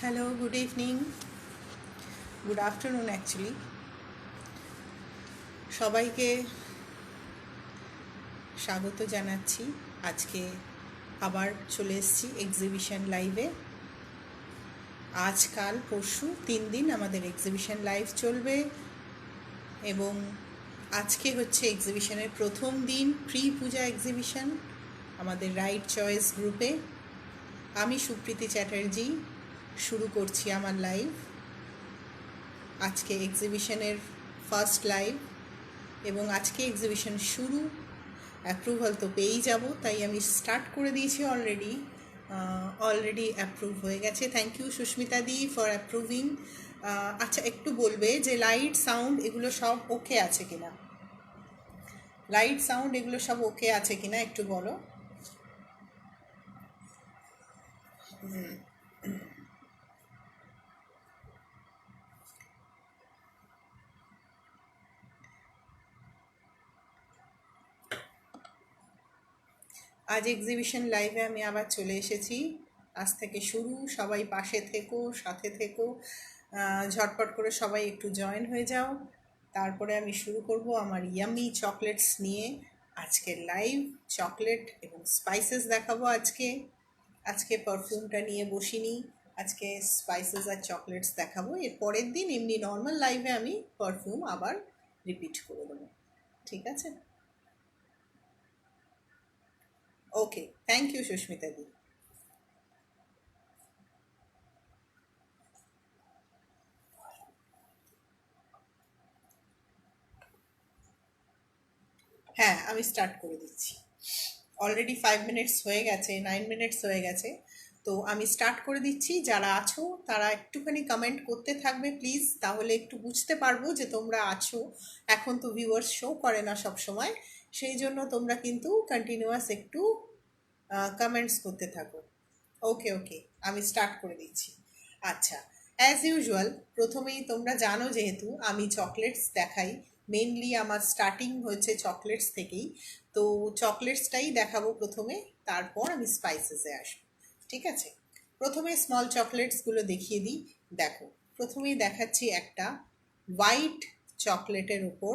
Hello, good evening, good afternoon actually. সবাইকে স্বাগত জানাচ্ছি। আজকে আবার চলে এসেছি এক্সিবিশন লাইভে। আজকাল পরশু 3 দিন আমাদের এক্সিবিশন লাইভ চলবে এবং আজকে হচ্ছে এক্সিবিশনের প্রথম দিন, প্রি পূজা এক্সিবিশন আমাদের রাইট চয়েস গ্রুপে। আমি সুপ্রীতি চ্যাটার্জি শুরু করছি আমার লাইভ। আজকে এক্সিবিশনের ফার্স্ট লাইভ এবং আজকে এক্সিবিশন শুরু। অ্যাপ্রুভাল তো পেয়েই যাব, তাই আমি স্টার্ট করে দিয়েছি অলরেডি অ্যাপ্রুভ হয়ে গেছে। থ্যাংক ইউ সুস্মিতা দি ফর অ্যাপ্রুভিং। আচ্ছা, একটু বলবে যে লাইট সাউন্ড এগুলো সব ওকে আছে কিনা, লাইট সাউন্ড এগুলো সব ওকে আছে কিনা একটু বলো। আজ এক্সিবিশন লাইভে আমি আবার চলে এসেছি। আজ থেকে শুরু, সবাই পাশে থেকো, সাথে থেকো, ঝটপট করে সবাই একটু জয়েন হয়ে যাও। তারপরে আমি শুরু করব আমার ইয়ামি চকলেটস নিয়ে আজকের লাইভ। চকলেট এবং স্পাইসেস দেখাবো আজকে। আজকে পারফিউমটা নিয়ে বসিনি, আজকে স্পাইসেস আর চকলেটস দেখাবো। এর পরের দিন এমনি নর্মাল লাইভে আমি পারফিউম আবার রিপিট করে দেবো, ঠিক আছে? ওকে, থ্যাংক ইউ সুস্মিতা দি। হ্যাঁ, আমি স্টার্ট করে দিচ্ছি। অলরেডি 5 মিনিটস হয়ে গেছে, 9 মিনিটস হয়ে গেছে, তো আমি স্টার্ট করে দিচ্ছি। যারা আছো তারা একটুখানি কমেন্ট করতে থাকবে প্লিজ, তাহলে একটু বুঝতে পারবো যে তোমরা আছো। এখন তো ভিউয়ার্স শো করে না সব সময়, সেই জন্য তোমরা কিন্তু কন্টিনিউয়াস একটু কমেন্টস করতে থাকো। ওকে ওকে, আমি স্টার্ট করে দিচ্ছি। আচ্ছা, অ্যাজ ইউজুয়াল প্রথমেই তোমরা জানো যেহেতু আমি চকলেটস দেখাই, মেনলি আমার স্টার্টিং হয়েছে চকলেটস থেকেই, তো চকলেটসটাই দেখাবো প্রথমে, তারপর আমি স্পাইসেসে আসবো, ঠিক আছে? প্রথমে স্মল চকলেটসগুলো দেখিয়ে দিই। দেখো, প্রথমেই দেখাচ্ছি একটা হোয়াইট চকলেটের উপর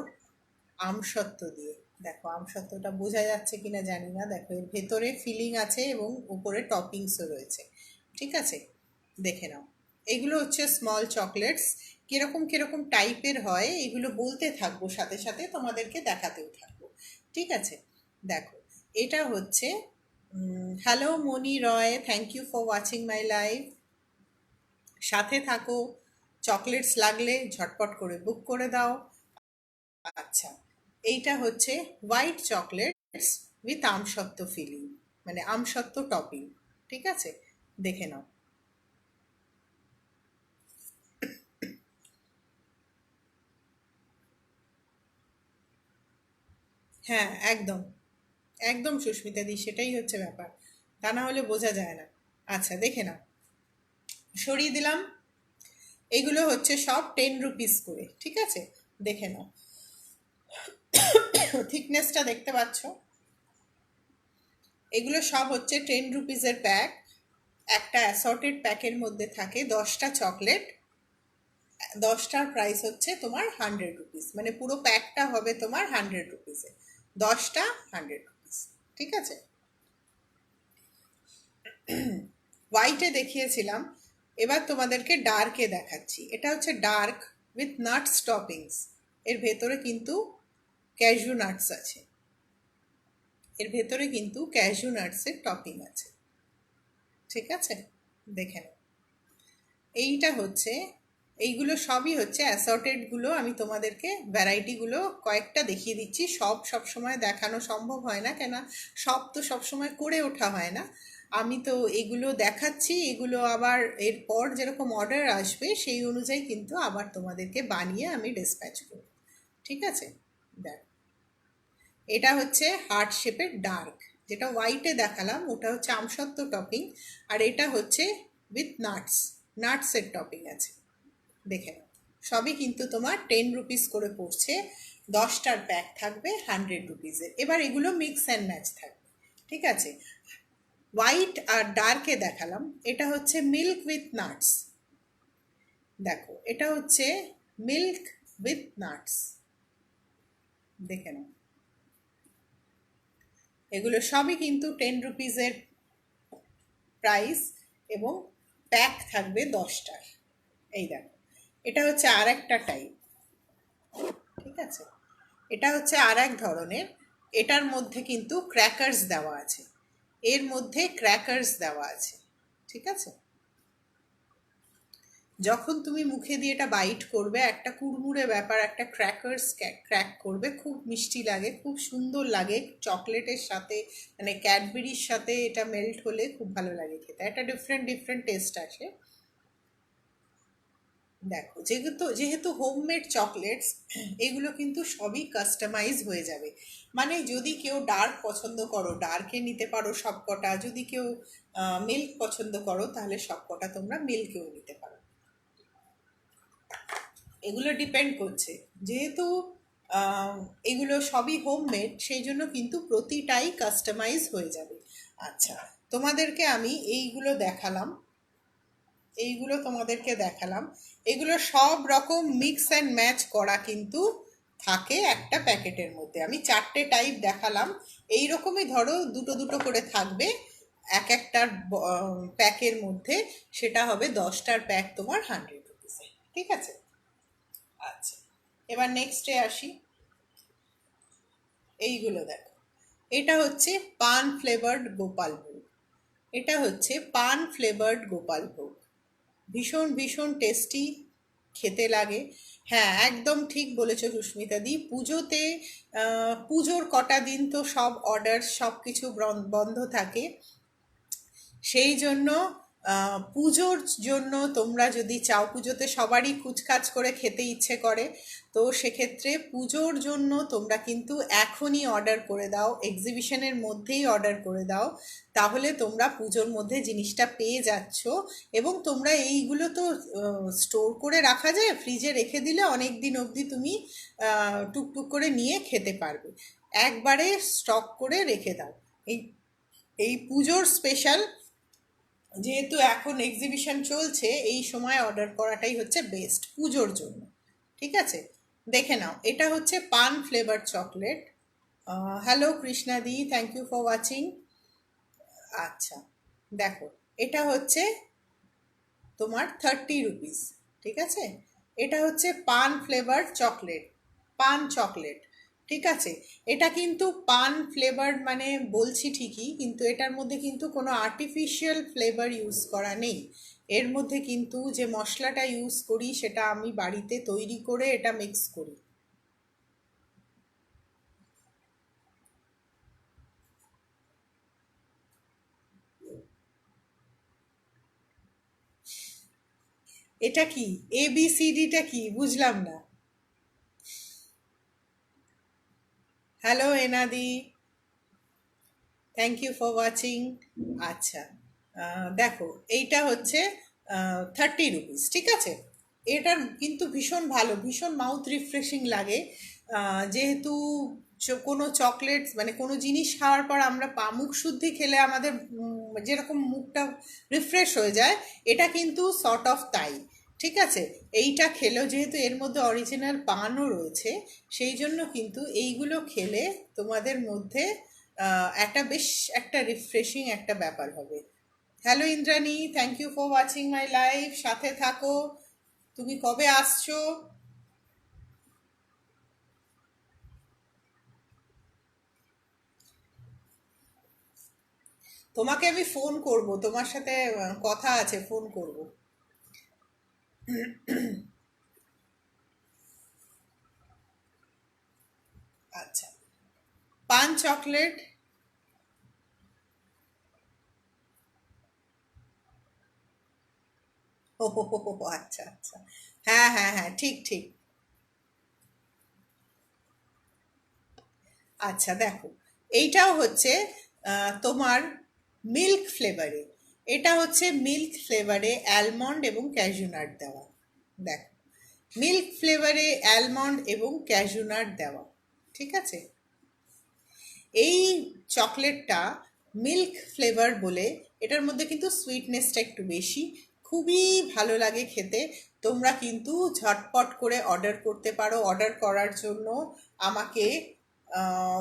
আমসত্ত্ব দিয়ে। দেখো আমসত্ত্বটা বোঝা যাচ্ছে কিনা জানি না, দেখো এর ভেতরে ফিলিং আছে এবং উপরে টপিংসও রয়েছে, ঠিক আছে? দেখে নাও। এগুলো হচ্ছে স্মল চকলেটস। কিরকম কিরকম টাইপের হয় এগুলো বলতে থাকবো, সাথে সাথে তোমাদেরকে দেখাতেও থাকবো, ঠিক আছে? দেখো, এটা হচ্ছে hello Moni Roy, thank you for watching my live. সাথে থাকো, চকলেটস লাগলে ঝটপট করে বুক করে দাও। আচ্ছা, এইটা হচ্ছে হোয়াইট চকলেটস উইথ আমসত্ত্ব ফিলিং, মানে আমসত্ত্ব টপিং, ঠিক আছে? দেখে নাও। হ্যাঁ, একদম একদম সুস্মিতা দি, সেটাই হচ্ছে ব্যাপার, তা না হলে বোঝা যায় না। আচ্ছা, দেখে নাও, সরিয়ে দিলাম। এগুলো হচ্ছে সব 10 রুপিস করে, ঠিক আছে? দেখে নাও, থিকনেসটা দেখতে পাচ্ছ? এগুলো সব হচ্ছে 10 রুপিসের প্যাক। একটা অ্যাসর্টেড প্যাকের মধ্যে থাকে 10টা চকলেট। 10টার প্রাইস হচ্ছে তোমার 100 রুপিস, মানে পুরো প্যাকটা হবে তোমার 100 রুপিসে। 10টা 100 রুপিস, ঠিক আছে? হোয়াইটে দেখিয়েছিলাম, এবার তোমাদেরকে ডার্কে দেখাচ্ছি। এটা হচ্ছে ডার্ক উইথ নাটস টপিংস। এর ভেতরে কিন্তু ক্যাশু নাটস আছে, এর ভেতরে কিন্তু ক্যাশু নাটসের টপিং আছে, ঠিক আছে? দেখে নাও। এইটা হচ্ছে, এইগুলো সবই হচ্ছে অ্যাসর্টেডগুলো। আমি তোমাদেরকে ভ্যারাইটিগুলো কয়েকটা দেখিয়ে দিচ্ছি। সব সময় দেখানো সম্ভব হয় না, কেন সব তো সব সময় করে ওঠা হয় না। আমি তো এগুলো দেখাচ্ছি, এগুলো আবার এরপর যেরকম অর্ডার আসবে সেই অনুযায়ী কিন্তু আবার তোমাদেরকে বানিয়ে আমি ডিসপ্যাচ করব, ঠিক আছে? দেখ, এটা হচ্ছে হার্ট শেপের ডার্ক। যেটা হোয়াইটে দেখালাম ওটা হচ্ছে আমসত্ত্ব টপিং, আর এটা হচ্ছে উইথ নাটস, নাটসের টপিং আছে। দেখে নাও, সবই কিন্তু তোমার 10 রুপিস করে পড়ছে। 10টার প্যাক থাকবে 100 রুপিসের। এবার এগুলো মিক্স অ্যান্ড ম্যাচ থাকবে, ঠিক আছে? হোয়াইট আর ডার্কে দেখালাম, এটা হচ্ছে মিল্ক উইথ নাটস। দেখো এটা হচ্ছে মিল্ক উইথ নাটস, দেখে নাও। এগুলো সবই কিন্তু 10 রুপিজের প্রাইস, এবং প্যাক থাকবে 10টার। এই দেখো, এটা হচ্ছে আর একটা টাইপ, ঠিক আছে, এটা হচ্ছে আর এক ধরনের। এটার মধ্যে কিন্তু ক্র্যাকার্স দেওয়া আছে, এর মধ্যে ক্র্যাকার্স দেওয়া আছে, ঠিক আছে। যখন তুমি মুখে দিয়ে এটা বাইট করবে, একটা কুড়মুড়ে ব্যাপার, একটা ক্র্যাকার্স ক্র্যাক করবে, খুব মিষ্টি লাগে, খুব সুন্দর লাগে, চকলেটের সাথে মানে ক্যাডবেরির সাথে এটা মেল্ট হলে খুব ভালো লাগে খেতে, একটা ডিফারেন্ট ডিফারেন্ট টেস্ট আসে। দেখো, যেহেতু যেহেতু হোমমেড চকলেটস, এগুলো কিন্তু সবই কাস্টমাইজ হয়ে যাবে। মানে যদি কেউ ডার্ক পছন্দ করো, ডার্কে নিতে পারো সবকটা, যদি কেউ মিল্ক পছন্দ করো, তাহলে সবকটা তোমরা মিল্কেও নিতে পারো। এগুলো ডিপেন্ড করছে, যেহেতু আহ, এগুলো সবই হোমমেড, সেই জন্য কিন্তু প্রতিটাই কাস্টমাইজ হয়ে যাবে। আচ্ছা, তোমাদেরকে আমি এইগুলো দেখালাম, এইগুলো তোমাদেরকে দেখালাম, এগুলো সব রকম মিক্স অ্যান্ড ম্যাচ করা কিন্তু থাকে একটা প্যাকেটের মধ্যে। আমি 4টে টাইপ দেখালাম, এই রকমই ধরো দুটো দুটো করে থাকবে এক একটার প্যাকের মধ্যে, সেটা হবে 10টার প্যাক তোমার 100 রুপিসে, ঠিক আছে। আচ্ছা, এবার নেক্সটে আসি। এইগুলো দেখো, এটা হচ্ছে পান ফ্লেভার্ড গোপাল ভোগ, এটা হচ্ছে পান ফ্লেভার্ড গোপাল ভোগ, ভীষণ ভীষণ টেস্টি খেতে লাগে। হ্যাঁ, একদম ঠিক বলেছো সুস্মিতা দি, পুজোতে পুজোর কটা দিন তো সব অর্ডার সব কিছু বন্ধ থাকে, সেই জন্য পুজোর জন্য তোমরা যদি চাও, পুজোতে সবারই কুচকাচ করে খেতে ইচ্ছে করে, তো সেক্ষেত্রে পুজোর জন্য তোমরা কিন্তু এখনই অর্ডার করে দাও, এক্সিবিশনের মধ্যেই অর্ডার করে দাও, তাহলে তোমরা পুজোর মধ্যে জিনিসটা পেয়ে যাচ্ছ। এবং তোমরা এইগুলো তো স্টোর করে রাখা যায়, ফ্রিজে রেখে দিলে অনেক দিন অবধি তুমি টুকটুক করে নিয়ে খেতে পারবে, একবারে স্টক করে রেখে দাও। এই এই পুজোর স্পেশাল, যেহেতু এখন এক্সিবিশন চলছে, এই সময় অর্ডার করাটাই হচ্ছে বেস্ট পুজোর জন্য, ঠিক আছে। দেখে নাও, এটা হচ্ছে পান ফ্লেভার চকলেট। হ্যালো কৃষ্ণাদি, থ্যাংক ইউ ফর ওয়াচিং। আচ্ছা, দেখো, এটা হচ্ছে তোমার 30 রুপিস, ঠিক আছে। এটা হচ্ছে পান ফ্লেভার চকলেট, পান চকলেট, ঠিক আছে। এটা কিন্তু পান ফ্লেভার মানে বলছি ঠিকই, কিন্তু এটার মধ্যে কিন্তু কোনো আর্টিফিশিয়াল ফ্লেভার ইউজ করা নেই। এর মধ্যে কিন্তু যে মশলাটা ইউজ করি, সেটা আমি বাড়িতে তৈরি করে এটা মিক্স করি। এটা কি, ABCDটা কি বুঝলাম না। হ্যালো এনাদি, থ্যাংক ইউ ফর ওয়াচিং। আচ্ছা, দেখো, এইটা হচ্ছে 30 রুপিস, ঠিক আছে। এটার কিন্তু ভীষণ ভালো, ভীষণ মাউথ রিফ্রেশিং লাগে, যেহেতু কোনো চকলেটস মানে কোনো জিনিস খাওয়ার পর আমরা মুখ শুদ্ধি খেলে আমাদের যেরকম মুখটা রিফ্রেশ হয়ে যায়, এটা কিন্তু সর্ট অফ তাই, ঠিক আছে। এইটা খেলেও, যেহেতু এর মধ্যে অরিজিনাল পানও রয়েছে, সেই জন্য কিন্তু এইগুলো খেলে তোমাদের মধ্যে একটা বেশ একটা রিফ্রেশিং একটা ব্যাপার হবে। Hello Indrani, thank you for watching my live, সাথে থাকো। তুমি কবে আসছো? তোমাকে আমি ফোন করব, তোমার সাথে কথা আছে, ফোন করব। আচ্ছা, পান চকলেট। ও হো হো হো, আচ্ছা আচ্ছা, হ্যাঁ হ্যাঁ হ্যাঁ, ঠিক ঠিক। আচ্ছা, দেখো, এইটাও হচ্ছে তোমার মিল্ক ফ্লেভারে, এটা হচ্ছে মিল্ক ফ্লেভারে অ্যালমন্ড এবং ক্যাশু নাট দেওয়া। দেখো, মিল্ক ফ্লেভারে অ্যালমন্ড এবং ক্যাশু নাট দেওয়া, ঠিক আছে। এই চকলেটটা মিল্ক ফ্লেভার বলে, এটার মধ্যে কিন্তু সুইটনেসটা একটু বেশি, খুবই ভালো লাগে খেতে। তোমরা কিন্তু ঝটপট করে অর্ডার করতে পারো। অর্ডার করার জন্য আমাকে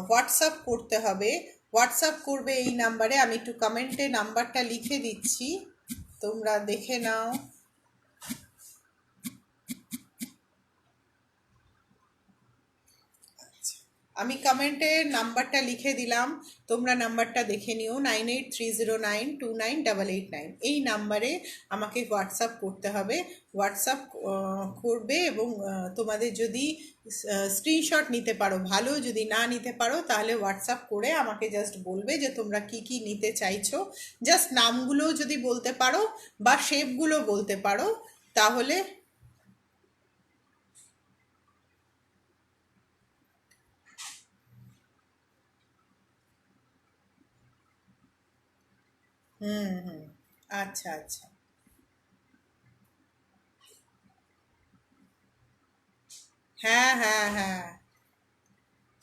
হোয়াটসঅ্যাপ করতে হবে। হোয়াটসঅ্যাপ করবে এই নাম্বারে, আমি একটু কমেন্টে নাম্বারটা লিখে দিচ্ছি, তোমরা দেখে নাও। আমি কমেন্টে নাম্বারটা লিখে দিলাম, তোমরা নাম্বারটা দেখে নিও, 9830929889। এই নাম্বারে আমাকে হোয়াটসঅ্যাপ করতে হবে। হোয়াটসঅ্যাপ করবে এবং তোমাদের যদি স্ক্রিনশট নিতে পারো ভালো, যদি না নিতে পারো তাহলে হোয়াটসঅ্যাপ করে আমাকে জাস্ট বলবে যে তোমরা কি কি নিতে চাইছো। জাস্ট নামগুলো যদি বলতে পারো বা শেপগুলো বলতে পারো তাহলে। হুম হুম। আচ্ছা আচ্ছা। হ্যাঁ হ্যাঁ হ্যাঁ,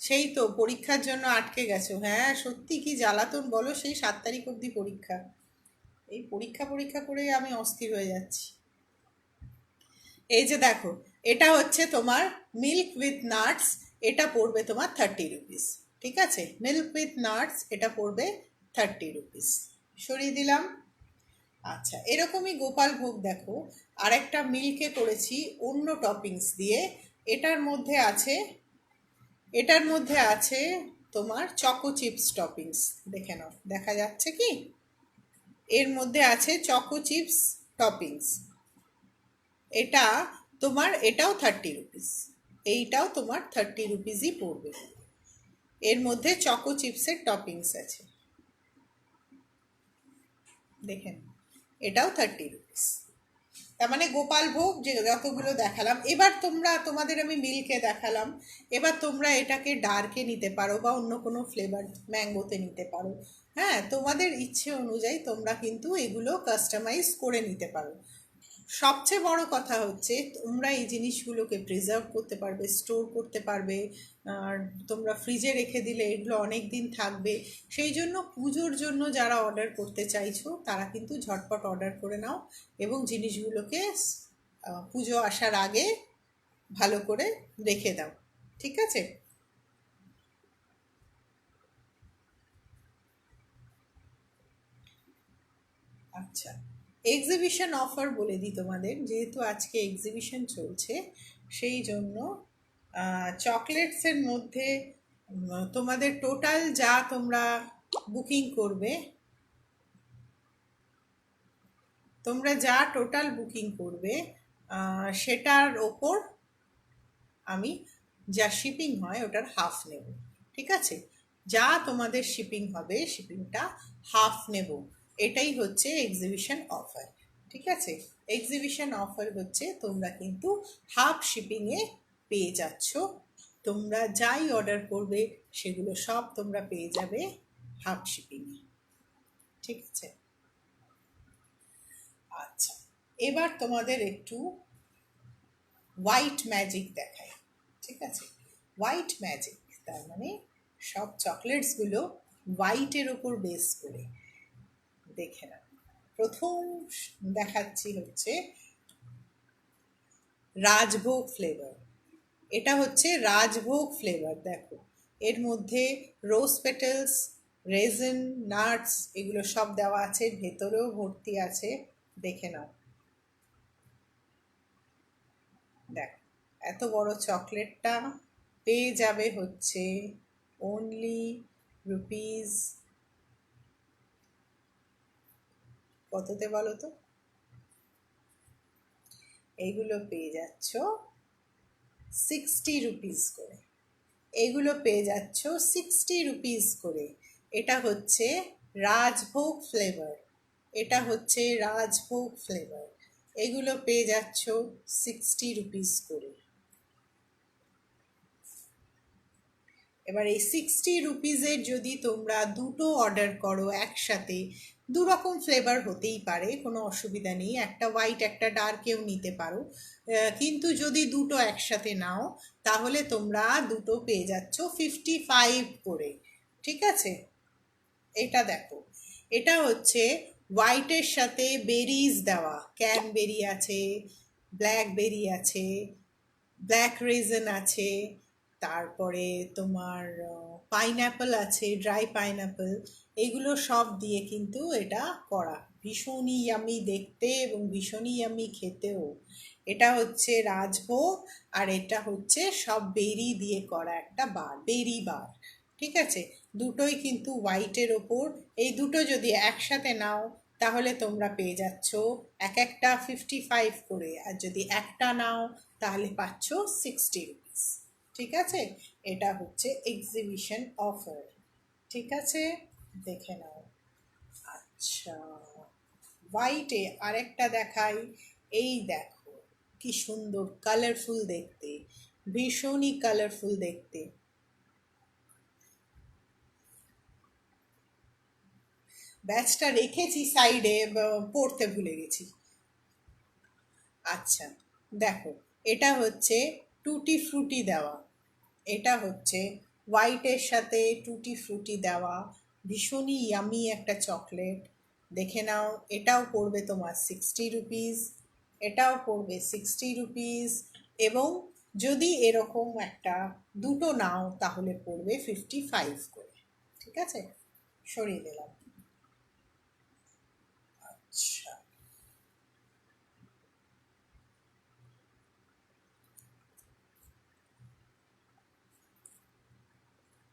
সেই তো পরীক্ষার জন্য আটকে গেছো। হ্যাঁ সত্যি কি জ্বালাতন বলো, সেই 7 তারিখ অবধি পরীক্ষা। এই পরীক্ষা পরীক্ষা করে আমি অস্থির হয়ে যাচ্ছি। এই যে দেখো, এটা হচ্ছে তোমার মিল্ক উইথ নাটস। এটা পড়বে তোমার 30 রুপিস। ঠিক আছে, মিল্ক উইথ নাটস এটা পড়বে 30 রুপিস। সরিয়ে দিলাম। আচ্ছা, এরকমই গোপাল ভোগ দেখো, আরেকটা মিল্কে করেছি অন্য টপিংস দিয়ে। এটার মধ্যে আছে, এটার মধ্যে আছে তোমার চকো চিপস টপিংস। দেখে নাও, দেখা যাচ্ছে কি? এর মধ্যে আছে চকো চিপস টপিংস। এটা তোমার, এটাও 30 রুপিস। এইটাও তোমার 30 রুপিসই পড়বে। এর মধ্যে চকো চিপসের টপিংস আছে, দেখে নাও। এটাও 30 রুপিস। তার মানে গোপাল ভোগ যে যতগুলো দেখালাম, এবার তোমরা, তোমাদের আমি মিল্কে দেখালাম, এবার তোমরা এটাকে ডার্কে নিতে পারো বা অন্য কোনো ফ্লেভার ম্যাঙ্গোতে নিতে পারো। হ্যাঁ, তোমাদের ইচ্ছে অনুযায়ী তোমরা কিন্তু এগুলো কাস্টমাইজ করে নিতে পারো। সবচেয়ে বড় কথা হচ্ছে তোমরা এই জিনিসগুলোকে প্রিজার্ভ করতে পারবে, স্টোর করতে পারবে। আর তোমরা ফ্রিজে রেখে দিলে এগুলো অনেক দিন থাকবে। সেই জন্য পুজোর জন্য যারা অর্ডার করতে চাইছো তারা কিন্তু ঝটপট অর্ডার করে নাও এবং জিনিসগুলোকে পুজো আসার আগে ভালো করে রেখে দাও। ঠিক আছে? আচ্ছা, এক্সিবিশন অফার বলে দিই তোমাদের, যেহেতু আজকে এক্সিবিশন চলছে সেই জন্য চকলেটসের মধ্যে তোমাদের টোটাল যা তোমরা বুকিং করবে, তোমরা যা টোটাল বুকিং করবে সেটার ওপর আমি যা শিপিং হয় ওটার হাফ নেব। ঠিক আছে, যা তোমাদের শিপিং হবে শিপিংটা হাফ নেব। এটাই হচ্ছে এক্সিবিশন অফার। ঠিক আছে, এক্সিবিশন অফার হচ্ছে তোমরা কিন্তু হাফ শিপিংয়ে পেয়ে যাচ্ছ। তোমরা যাই অর্ডার করবে সেগুলো সব তোমরা পেয়ে যাবে হাফ শিপিংয়ে। ঠিক আছে। আচ্ছা, এবার তোমাদের একটু হোয়াইট ম্যাজিক দেখাই। ঠিক আছে, হোয়াইট ম্যাজিক তার মানে সব চকলেটসগুলো হোয়াইটের ওপর বেস করে। দেখে না, প্রথম দেখাচ্ছি হচ্ছে রাজভোগ ফ্লেভার। এটা হচ্ছে রাজভোগ ফ্লেভার। দেখো, এর মধ্যে রোজ পেটেলস, রেজিন, নাটস এগুলো সব দেওয়া আছে, ভেতরেও ভর্তি আছে। দেখে নাও, দেখ, এত বড় চকলেটটা পেয়ে যাবে হচ্ছে অনলি রুপিস কততে বলো তো? এইগুলো পেয়ে যাচ্ছ 60 রুপিস করে। এইগুলো পেয়ে যাচ্ছ 60 রুপিস করে। এটা হচ্ছে রাজভোগ ফ্লেভার। এটা হচ্ছে রাজভোগ ফ্লেভার। এগুলো পেয়ে যাচ্ছ 60 রুপিস করে। এবার এই 60 রুপিসের যদি তোমরা দুটো অর্ডার করো একসাথে, দু রকম ফ্লেভার হতেই পারে, কোনো অসুবিধা নেই, একটা হোয়াইট একটা ডার্কেও নিতে পারো। কিন্তু যদি দুটো একসাথে নাও তাহলে তোমরা দুটো পেয়ে যাচ্ছ 55 করে। ঠিক আছে, এটা দেখো, এটা হচ্ছে হোয়াইটের সাথে বেরিজ দেওয়া, ক্যানবেরি আছে, ব্ল্যাকবেরি আছে, ব্ল্যাক রেজন আছে, তারপরে তোমার পাইনঅ্যাপেল আছে, ড্রাই পাইনঅ্যাপেল, এগুলো সব দিয়ে কিন্তু এটা করা, ভীষণই ইয়ামি দেখতে এবং ভীষণই ইয়ামি খেতেও। এটা হচ্ছে রাজভোগ, আর এটা হচ্ছে সব বেরি দিয়ে করা একটা বার, বেরি বার। ঠিক আছে, দুটোই কিন্তু হোয়াইটের ওপর। এই দুটো যদি একসাথে নাও তাহলে তোমরা পেয়ে যাচ্ছ এক একটা 55 করে, আর যদি একটা নাও তাহলে পাচ্ছ 60 রুপিস। ঠিক আছে, এটা হচ্ছে এক্সিবিশন অফার। ঠিক আছে, দেখে নাও। আচ্ছা, হোয়াইটে আরেকটা দেখাই। এই দেখো কি সুন্দর কালারফুল দেখতে, ভীষণই কালারফুল দেখতে। ব্যাচটা রেখেছি সাইডে, পড়তে ভুলে গেছি। আচ্ছা, দেখো, এটা হচ্ছে টুটি ফ্রুটি দেওয়া, এটা হচ্ছে হোয়াইটের সাথে টুটি ফ্রুটি দেওয়া, ভীষণই ইয়ামি একটা চকলেট। দেখে নাও, এটাও পড়বে তোমার 60 রুপিস, এটাও পড়বে 60 রুপিস, এবং যদি এরকম একটা দুটো নাও তাহলে পড়বে 55 করে। ঠিক আছে, সরিয়ে দিলাম। আচ্ছা,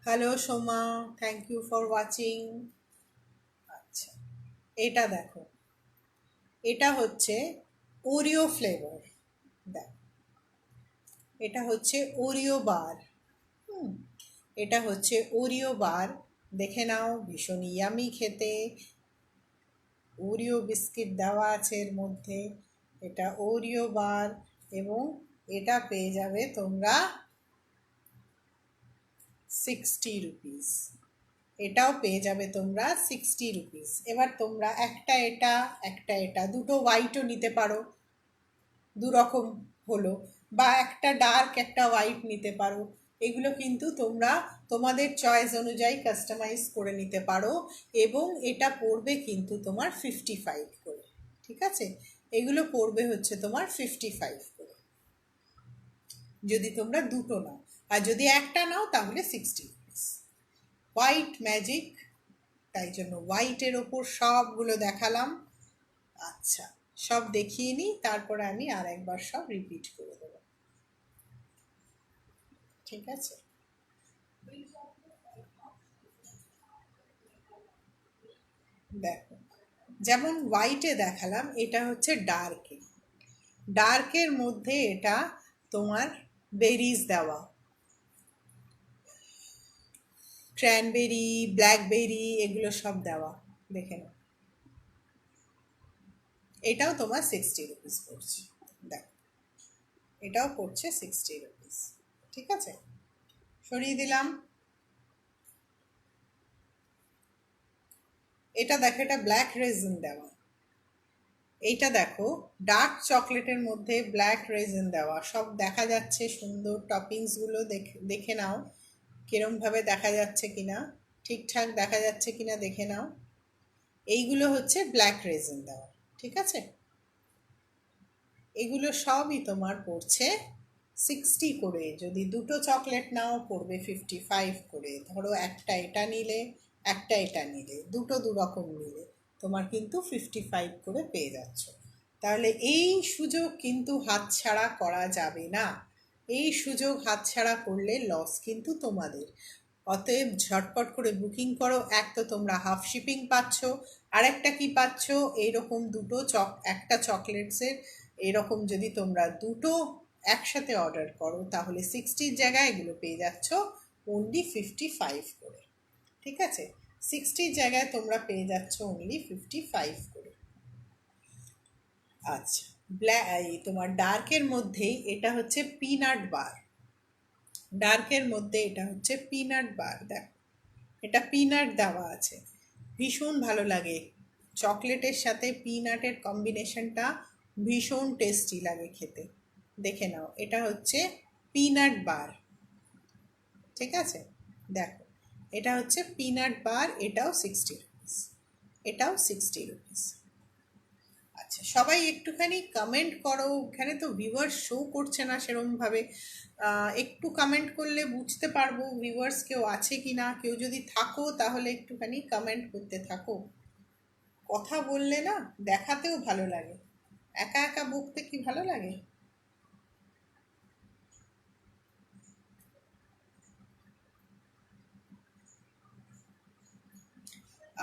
hello Soma, thank you for watching. আচ্ছা, এটা দেখো, এটা হচ্ছে ওরিও ফ্লেভার। দেখো, এটা হচ্ছে ওরিও বার। হুম, এটা হচ্ছে ওরিও বার। দেখে নাও, ভীষণ ইয়ামি খেতে, ওরিও বিস্কিট দেওয়া আছে এর মধ্যে। এটা ওরিও বার, এবং এটা পেয়ে যাবে তোমরা 60 রুপিস। এটাও পেয়ে যাবে তোমরা 60 রুপিস। এবার তোমরা একটা এটা একটা এটা, দুটো হোয়াইটও নিতে পারো, দু রকম হলো, বা একটা ডার্ক একটা হোয়াইট নিতে পারো। এগুলো কিন্তু তোমরা তোমাদের চয়েস অনুযায়ী কাস্টমাইজ করে নিতে পারো, এবং এটা পড়বে কিন্তু তোমার 55 করে। ঠিক আছে, এগুলো পড়বে হচ্ছে তোমার 55 করে যদি তোমরা দুটো নাও, আর যদি একটা নাও তাহলে 60 রুপিস। হোয়াইট ম্যাজিক, তাই জন্য হোয়াইটের ওপর সবগুলো দেখালাম। আচ্ছা, সব দেখিয়ে নিই, তারপরে আমি আর একবার সব রিপিট করে দেবো। ঠিক আছে, দেখো, যেমন হোয়াইটে দেখালাম, এটা হচ্ছে ডার্কে, ডার্কের মধ্যে এটা তোমার বেরিজ দেওয়া, ক্র্যানবেরি, ব্ল্যাকবেরি, এগুলো সব দেওয়া। দেখে নাও, এটাও তোমার 60 রুপিস পড়ছে। দেখো, এটাও পড়ছে 60 রুপিস। ঠিক আছে, সরিয়ে দিলাম। এটা দেখো, এটা ব্ল্যাক রেজিন দেওয়া। এইটা দেখো, ডার্ক চকলেটের মধ্যে ব্ল্যাক রেজিন দেওয়া, সব দেখা যাচ্ছে সুন্দর টপিংসগুলো। দেখে দেখে নাও কিরমভাবে দেখা যাচ্ছে কিনা, ঠিকঠাক দেখা যাচ্ছে কিনা দেখে নাও। এইগুলো হচ্ছে ব্ল্যাক রেজিন দেওয়া। ঠিক আছে, এগুলো সবই তোমার পড়ছে 60 করে। যদি দুটো চকলেট নাও পড়বে 55 করে। ধরো একটা এটা নিলে, একটা এটা নিলে, দুটো দু রকম নিলে তোমার কিন্তু 55 করে পেয়ে যাচ্ছ। তাহলে এই সুযোগ কিন্তু হাতছাড়া করা যাবে না। এই সুযোগ হাতছাড়া করলে লস কিন্তু তোমাদের। অতএব ঝটপট করে বুকিং করো। এক তো তোমরা হাফ শিপিং পাচ্ছ, আর একটা কি পাচ্ছ, এইরকম দুটো একটা চকলেটসের এরকম যদি তোমরা দুটো একসাথে অর্ডার করো তাহলে 60-র জায়গায় এগুলো পেয়ে যাচ্ছ অনলি 55 করে। ঠিক আছে, 60-র জায়গায় তোমরা পেয়ে যাচ্ছ অনলি 55 করে। আচ্ছা, এই তোমার ডার্কের মধ্যেই এটা হচ্ছে পিনাট বার। ডার্কের মধ্যে এটা হচ্ছে পিনাট বার। দেখো, এটা পিনাট দেওয়া আছে, ভীষণ ভালো লাগে। চকলেটের সাথে পিনাটের কম্বিনেশনটা ভীষণ টেস্টি লাগে খেতে। দেখে নাও, এটা হচ্ছে পিনাট বার। ঠিক আছে, দেখো, এটা হচ্ছে পিনাট বার, এটাও 60 রুপিস। এটাও 60 রুপিস। আচ্ছা, সবাই একটুখানি কমেন্ট করো। এখানে তো ভিউয়ার্স শো করছে না সেরমভাবে। একটু কমেন্ট করলে বুঝতে পারবো ভিউয়ার্স কেউ আছে কি না। কেউ যদি থাকো তাহলে একটুখানি কমেন্ট করতে থাকো। কথা বললে না দেখাতেও ভালো লাগে, একা একা বকতে কি ভালো লাগে।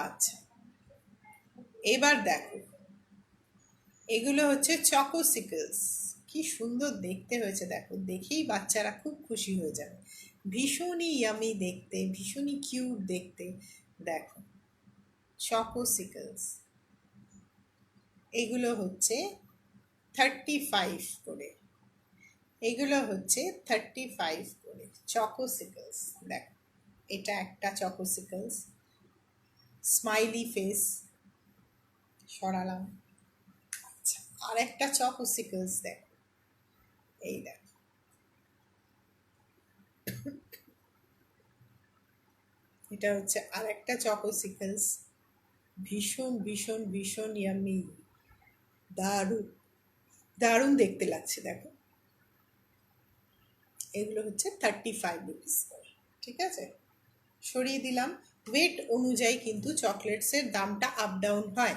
আচ্ছা, এবার দেখো, এগুলো হচ্ছে চকোসিকলস। কি সুন্দর দেখতে হয়েছে দেখো, দেখেই বাচ্চারা খুব খুশি হয়ে যাবে। ভীষণই ইয়ামি দেখতে, ভীষণই কিউট দেখতে। দেখো, চকোসিকলস এগুলো হচ্ছে 35 করে। এগুলো হচ্ছে 35 করে চকোসিকলস। দেখো, এটা একটা চকোসিকলস, স্মাইলি ফেস সরালাম। আচ্ছা, আর একটা চকোসিকলস দেখো, এই দেখো, এটা হচ্ছে আর একটা চকোসিকলস। ভীষণ ভীষণ ভীষণ ইয়ামি, দারুণ দারুণ দেখতে লাগছে দেখো। এগুলো হচ্ছে 35 রুপিস করে। ঠিক আছে, সরিয়ে দিলাম। ওয়েট অনুযায়ী কিন্তু চকলেটসের দামটা আপ ডাউন হয়।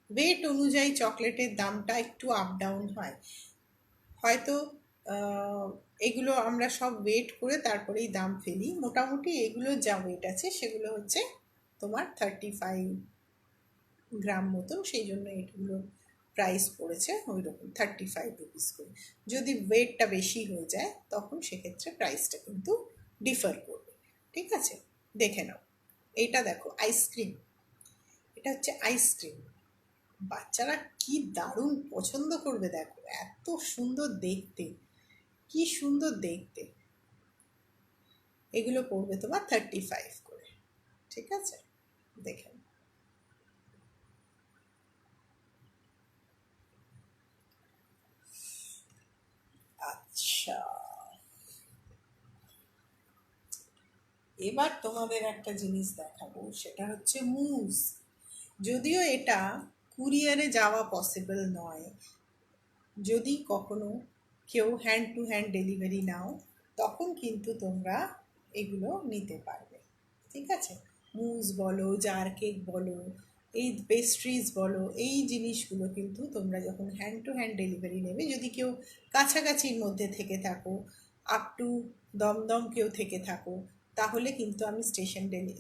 ওয়েট অনুযায়ী চকলেটের দামটা একটু আপ ডাউন হয় হয়তো। আহ, এগুলো আমরা সব ওয়েট করে তারপরেই দাম ফেলি। মোটামুটি এগুলো যা ওয়েট আছে সেগুলো হচ্ছে তোমার 35 গ্রাম মতন, সেই জন্য এগুলো প্রাইস পড়েছে ওই রকম 35 রুপিস করে। যদি ওয়েটটা বেশি হয়ে যায় তখন সেক্ষেত্রে প্রাইসটা কিন্তু ডিফার করবে। ঠিক আছে, দেখে নাও। এইটা দেখো আইসক্রিম, এটা হচ্ছে আইসক্রিম। বাচ্চারা কি দারুণ পছন্দ করবে দেখো, এত সুন্দর দেখতে, কি সুন্দর দেখতে। এগুলো পড়বে তোমার 35 করে। ঠিক আছে, দেখে নাও। আচ্ছা, এবার তোমাদের একটা জিনিস দেখাবো, সেটা হচ্ছে মুজ। যদিও এটা কুরিয়ারে যাওয়া পসিবল নয়, যদি কখনো কেউ হ্যান্ড টু হ্যান্ড ডেলিভারি নাও তখন কিন্তু তোমরা এগুলো নিতে পারবে। ঠিক আছে, মুজ বলো, জার কেক বলো, এই পেস্ট্রিজ বলো, এই জিনিসগুলো কিন্তু তোমরা যখন হ্যান্ড টু হ্যান্ড ডেলিভারি নেবে, যদি কেউ কাছাকাছির মধ্যে থেকে থাকো, আপ টু দমদম কেউ থেকে থাকো, তাহলে কিন্তু আমি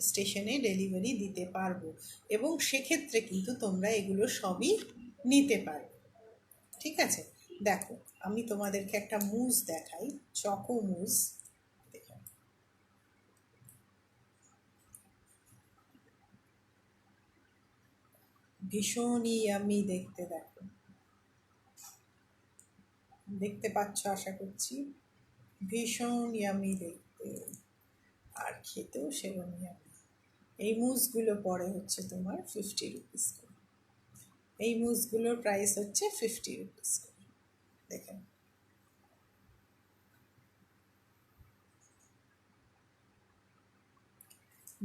স্টেশনে ডেলিভারি দিতে পারবো, এবং সেক্ষেত্রে কিন্তু তোমরা এগুলো সবই নিতে পারবে। ঠিক আছে, দেখো, আমি তোমাদেরকে একটা মুজ দেখাই, চকো মুজ। দেখো, ভীষণই আমি দেখতে, দেখো, দেখতে পাচ্ছ আশা করছি। ভীষণ ইয়ামি দেখতে, আর খেতেও সেরকম ইয়ামি। এই মুজগুলো পড়ে হচ্ছে তোমার 50 রুপিস করে। এই মুজগুলোর প্রাইস হচ্ছে 50 রুপিস করে। দেখেন,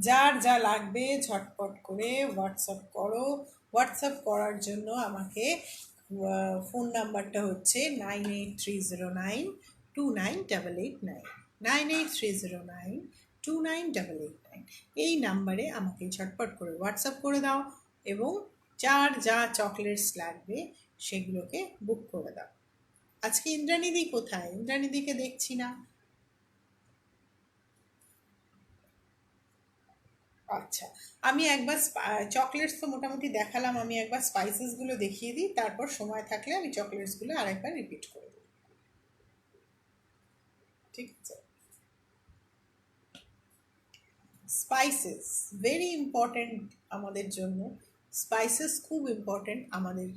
যার যা লাগবে ঝটপট করে হোয়াটসঅ্যাপ করো। হোয়াটসঅ্যাপ করার জন্য আমাকে ফোন নাম্বারটা হচ্ছে 9830929889, 9830929889। এই নাম্বারে আমাকে ঝটপট করে হোয়াটসঅ্যাপ করে দাও, এবং যার যা চকলেটস লাগবে সেগুলোকে বুক করে দাও। আজকে ইন্দ্রাণীদি কোথায়? ইন্দ্রাণীদিকে দেখছি না। আচ্ছা, আমি একবার চকলেটস তো মোটামুটি দেখালাম, আমি একবার স্পাইসেসগুলো দেখিয়ে দিই, তারপর সময় থাকলে আমি চকলেটসগুলো আরেকবার রিপিট করে দিই। ঠিক আছে, স্পাইসেস ভেরি ইম্পর্ট্যান্ট আমাদের জন্য। স্পাইসেস খুব ইম্পর্ট্যান্ট আমাদের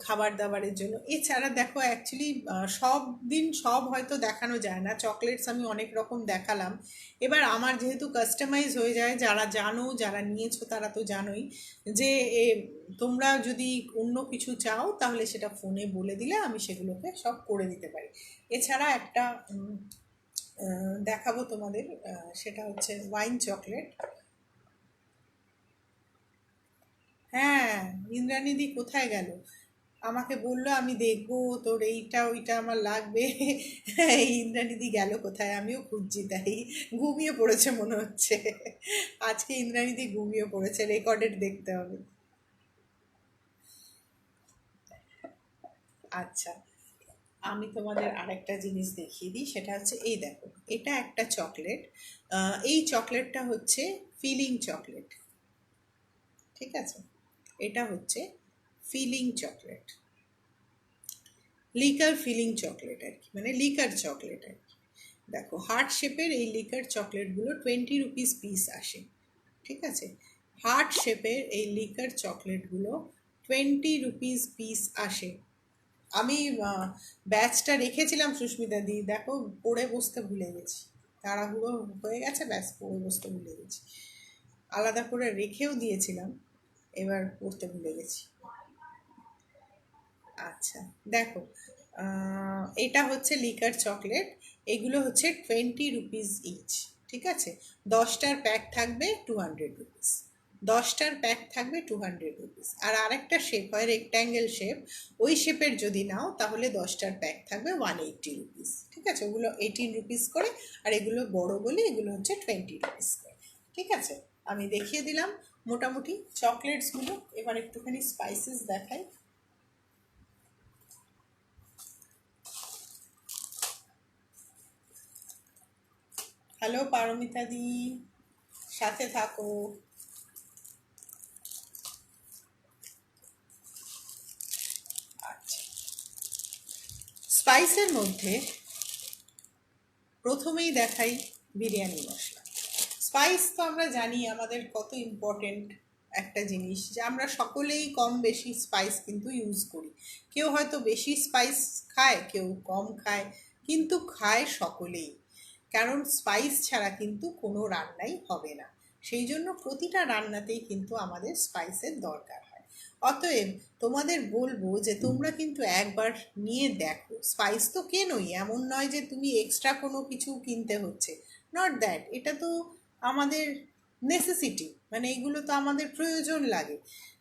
খাবার দাবারের জন্য। এছাড়া দেখো, অ্যাকচুয়ালি সব দিন সব হয়তো দেখানো যায় না। চকলেটস আমি অনেক রকম দেখালাম। এবার আমার যেহেতু কাস্টমাইজ হয়ে যায়, যারা জানো, যারা নিয়েছো তারা তো জানোই যে এ, তোমরা যদি অন্য কিছু চাও তাহলে সেটা ফোনে বলে দিলে আমি সেগুলোকে সব করে দিতে পারি। এছাড়া একটা দেখাবো তোমাদের, সেটা হচ্ছে ওয়াইন চকলেট। হ্যাঁ, ইন্দ্রাণীদি কোথায় গেল? আমাকে বললো আমি দেখবো, তোর এইটা ওইটা আমার লাগবে। এই ইন্দ্রাণীদি গেল কোথায়? আমিও খুঁজছি, তাই ঘুমিয়ে পড়েছে মনে হচ্ছে। আজকে ইন্দ্রাণীদি ঘুমিয়ে পড়েছে, রেকর্ডেড দেখতে হবে। আচ্ছা, আমি তোমাদের আরেকটা জিনিস দেখিয়ে দিই, সেটা হচ্ছে এই দেখো, এটা একটা চকলেট। এই চকলেটটা হচ্ছে ফিলিং চকলেট, ঠিক আছে? এটা হচ্ছে filling chocolate, liquor filling chocolate আর কি, মানে লিকার চকলেট আর কি। দেখো, হার্ট শেপের এই লিকার চকলেটগুলো 20 রুপিস পিস আসে, ঠিক আছে? হার্ট শেপের এই লিকার চকলেটগুলো 20 রুপিস পিস আসে। আমি ব্যাচটা রেখেছিলাম সুস্মিতা দি, দেখো পড়ে বসতে ভুলে গেছি, তাড়াহুড়ো হয়ে গেছে, ব্যাস পড়ে বসতে ভুলে গেছি। আলাদা করে রেখেও দিয়েছিলাম, এবার পড়তে ভুলে গেছি। আচ্ছা, দেখো, এটা হচ্ছে লিকার চকলেট। এগুলো হচ্ছে 20 রুপিস ইচ, ঠিক আছে? 10টার প্যাক থাকবে 200 রুপিস। 10টার প্যাক থাকবে 200 রুপিস। আর আরেকটা শেপ হয় রেক্ট্যাঙ্গেল শেপ, ওই শেপের যদি নাও তাহলে 10টার প্যাক থাকবে 180 রুপিস, ঠিক আছে? ওগুলো 18 রুপিস করে, আর এগুলো বড় বলে এগুলো হচ্ছে 20 রুপিস করে, ঠিক আছে? আমি দেখিয়ে দিলাম মোটামুটি চকলেটসগুলো। এবার একটুখানি স্পাইসেস দেখাই। হ্যালো পারমিতা দি, সাথে থাকো। আচ্ছা, স্পাইসের মধ্যে প্রথমেই দেখাই বিরিয়ানি মশলা। স্পাইস তো আমরা জানি আমাদের কত ইম্পর্টেন্ট একটা জিনিস, যে আমরা সকলেই কম বেশি স্পাইস কিন্তু ইউজ করি। কেউ হয়তো বেশি স্পাইস খায়, কেউ কম খায়, কিন্তু খায় সকলেই। কারণ স্পাইস ছাড়া কিন্তু কোনো রান্নাই হবে না। সেই জন্য প্রতিটা রান্নাতেই কিন্তু আমাদের স্পাইসের দরকার হয়। অতএব তোমাদের বলবো যে তোমরা কিন্তু একবার নিয়ে দেখো। স্পাইস তো কেনোই, এমন নয় যে তুমি এক্সট্রা কোনো কিছু কিনতে হচ্ছে, নট দ্যাট। এটা তো আমাদের নেসেসিটি, মানে এগুলো তো আমাদের প্রয়োজন লাগে।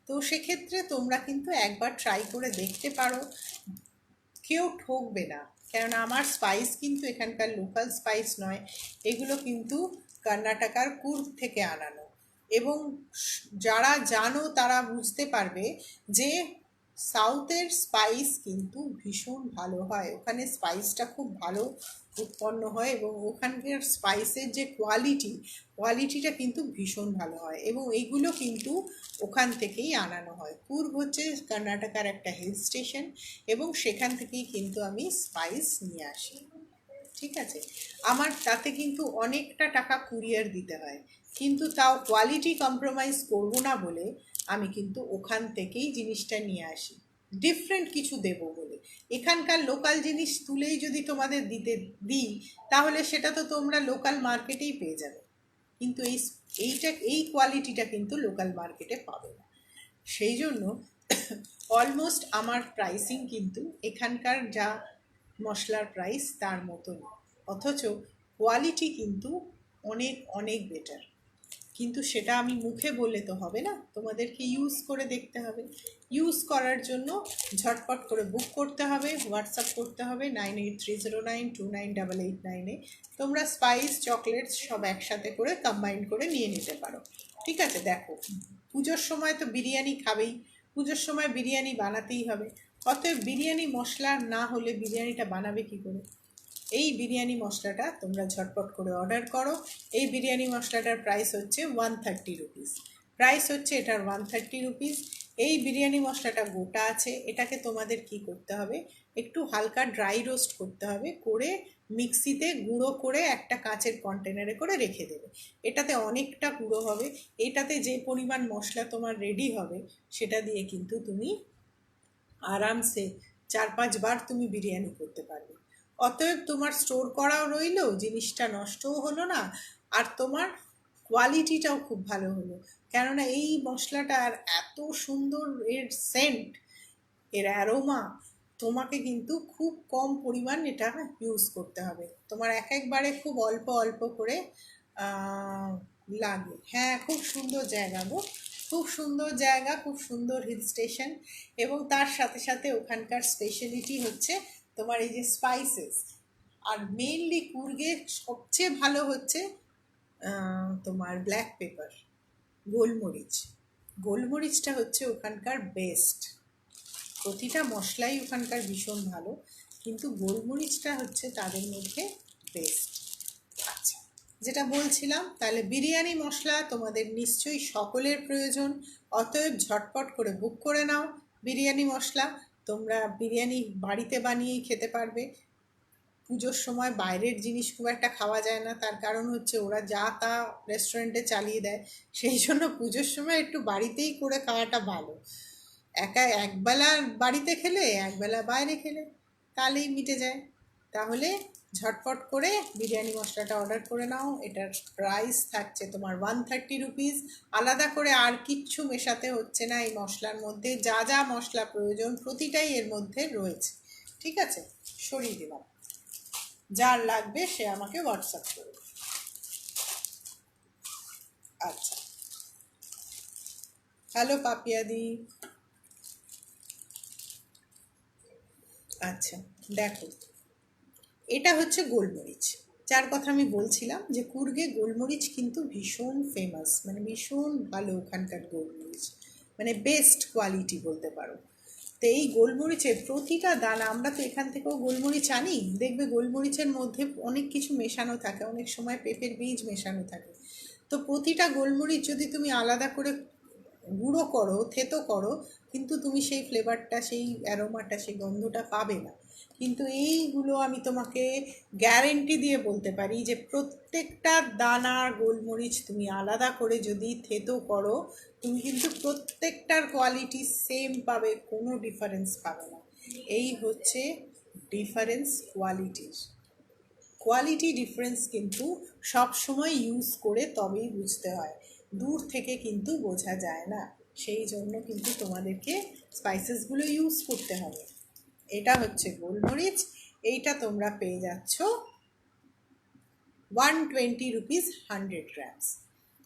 তো সেক্ষেত্রে তোমরা কিন্তু একবার ট্রাই করে দেখতে পারো, কেউ ঠকবে না। কেননা আমার স্পাইস কিন্তু এখানকার লোকাল স্পাইস নয়, এগুলো কিন্তু কর্ণাটকার কুর্গ থেকে আনানো। এবং যারা জানো তারা বুঝতে পারবে যে সাউথের স্পাইস কিন্তু ভীষণ ভালো হয়, ওখানে স্পাইসটা খুব ভালো উৎপন্ন হয়, এবং ওখানকার স্পাইসের যে কোয়ালিটিটা কিন্তু ভীষণ ভালো হয়, এবং এইগুলো কিন্তু ওখান থেকেই আনানো হয়। কুর্গ হচ্ছে কর্ণাটকার একটা হিল স্টেশন, এবং সেখান থেকেই কিন্তু আমি স্পাইস নিয়ে আসি, ঠিক আছে? আমার তাতে কিন্তু অনেকটা টাকা কুরিয়ার দিতে হয়, কিন্তু তাও কোয়ালিটি কম্প্রোমাইজ করব না বলে আমি কিন্তু ওখান থেকেই জিনিসটা নিয়ে আসি, ডিফারেন্ট কিছু দেব বলে। এখানকার লোকাল জিনিস তুলেই যদি তোমাদের দিই, তাহলে সেটা তো তোমরা লোকাল মার্কেটেই পেয়ে যাবে, কিন্তু এই কোয়ালিটিটা কিন্তু লোকাল মার্কেটে পাবে না। সেই জন্য অলমোস্ট আমার প্রাইসিং কিন্তু এখানকার যা মশলার প্রাইস তার মতন, অথচ কোয়ালিটি কিন্তু অনেক অনেক বেটার। কিন্তু সেটা আমি মুখে বললে তো হবে না, তোমাদেরকে ইউজ করে দেখতে হবে। ইউজ করার জন্য ঝটপট করে বুক করতে হবে, হোয়াটসঅ্যাপ করতে হবে 9830929888 তোমরা স্পাইস চকলেটস সব একসাথে করে কম্বাইন করে নিয়ে নিতে পারো, ঠিক আছে? দেখো, পুজোর সময় তো বিরিয়ানি খাবেই, পুজোর সময় বিরিয়ানি বানাতেই হবে। অতএব বিরিয়ানি মশলা না হলে বিরিয়ানিটা বানাবে কী করে? এই বিরিয়ানি মশলাটা তোমরা ঝটপট করে অর্ডার করো। এই বিরিয়ানি মশলাটার প্রাইস হচ্ছে 130 রুপিস, প্রাইস হচ্ছে এটার 130 রুপিস। এই বিরিয়ানি মশলাটা গোটা আছে, এটাকে তোমাদের কি করতে হবে, একটু হালকা ড্রাই রোস্ট করতে হবে, করে মিক্সিতে গুঁড়ো করে একটা কাঁচের কন্টেনারে করে রেখে দেবে। এটাতে অনেকটা গুঁড়ো হবে, এটাতে যে পরিমাণ মশলা তোমার রেডি হবে সেটা দিয়ে কিন্তু তুমি আরামসে 4-5 বার তুমি বিরিয়ানি করতে পারবে। অতএব তোমার স্টোর করাও রইল, জিনিসটা নষ্টও হলো না, আর তোমার কোয়ালিটিটাও খুব ভালো হলো। কেননা এই মশলাটার এত সুন্দর এর সেন্ট, এর অ্যারোমা, তোমাকে কিন্তু খুব কম পরিমাণ এটা ইউজ করতে হবে। তোমার একবারে খুব অল্প অল্প করে লাগে। হ্যাঁ, খুব সুন্দর জায়গা গো। খুব সুন্দর জায়গা, খুব সুন্দর হিল স্টেশন, এবং তার সাথে সাথে ওখানকার স্পেশালিটি হচ্ছে তোমার এই যে স্পাইসেস। আর মেইনলি কুর্গের সবচেয়ে ভালো হচ্ছে তোমার ব্ল্যাক পেপার, গোলমরিচ। গোলমরিচটা হচ্ছে ওখানকার বেস্ট। প্রতিটা মশলাই ওখানকার ভীষণ ভালো, কিন্তু গোলমরিচটা হচ্ছে তাদের মধ্যে বেস্ট। আচ্ছা, যেটা বলছিলাম, তাহলে বিরিয়ানি মশলা তোমাদের নিশ্চয়ই সকলের প্রয়োজন, অতএব ঝটপট করে বুক করে নাও বিরিয়ানি মশলা। তোমরা বিরিয়ানি বাড়িতে বানিয়েই খেতে পারবে। পুজোর সময় বাইরের জিনিস খুব একটা খাওয়া যায় না, তার কারণ হচ্ছে ওরা যা তা রেস্টুরেন্টে চালিয়ে দেয়। সেই জন্য পুজোর সময় একটু বাড়িতেই করে খাওয়াটা ভালো। একবেলা বাড়িতে খেলে একবেলা বাইরে খেলে তাহলেই মিটে যায়। তাহলে ঝটপট করে বিরিয়ানি মশলাটা অর্ডার করে নাও। এটার প্রাইস থাকছে তোমার 130 রুপিস। আলাদা করে আর কিচ্ছু মেশাতে হচ্ছে না। এই মশলার মধ্যে যা যা মশলা প্রয়োজন প্রতিটাই এর মধ্যে রয়েছে। ঠিক আছে, সরিয়ে দিলাম। যার লাগবে সে আমাকে হোয়াটসঅ্যাপ করবে। আচ্ছা, হ্যালো পাপিয়াদি। আচ্ছা, দেখো, এটা হচ্ছে গোলমরিচ, যার কথা আমি বলছিলাম যে কুর্গে গোলমরিচ কিন্তু ভীষণ ফেমাস, মানে ভীষণ ভালো ওখানকার গোলমরিচ, মানে বেস্ট কোয়ালিটি বলতে পারো। তো এই গোলমরিচের প্রতিটা দানা, আমরা তো এখান থেকেও গোলমরিচ আনি, দেখবে গোলমরিচের মধ্যে অনেক কিছু মেশানো থাকে, অনেক সময় পেঁপের বীজ মেশানো থাকে। তো প্রতিটা গোলমরিচ যদি তুমি আলাদা করে গুঁড়ো করো, থেতো করো, কিন্তু তুমি সেই ফ্লেভারটা, সেই অ্যারোমাটা, সেই গন্ধটা পাবে না। কিন্তু এইগুলো আমি তোমাকে গ্যারেন্টি দিয়ে বলতে পারি যে প্রত্যেকটা দানা গোলমরিচ তুমি আলাদা করে যদি থেতো করো, তুমি কিন্তু প্রত্যেকটার কোয়ালিটি সেম পাবে, কোনো ডিফারেন্স পাবে না। এই হচ্ছে ডিফারেন্স কোয়ালিটির। কোয়ালিটি ডিফারেন্স কিন্তু সব সময় ইউজ করে তবেই বুঝতে হয়, দূর থেকে কিন্তু বোঝা যায় না। সেই জন্য কিন্তু তোমাদেরকে স্পাইসেসগুলো ইউজ করতে হবে। এটা হচ্ছে গোলমরিচ, এইটা তোমরা পেয়ে যাচ্ছ 120 রুপিস 100 গ্রামস।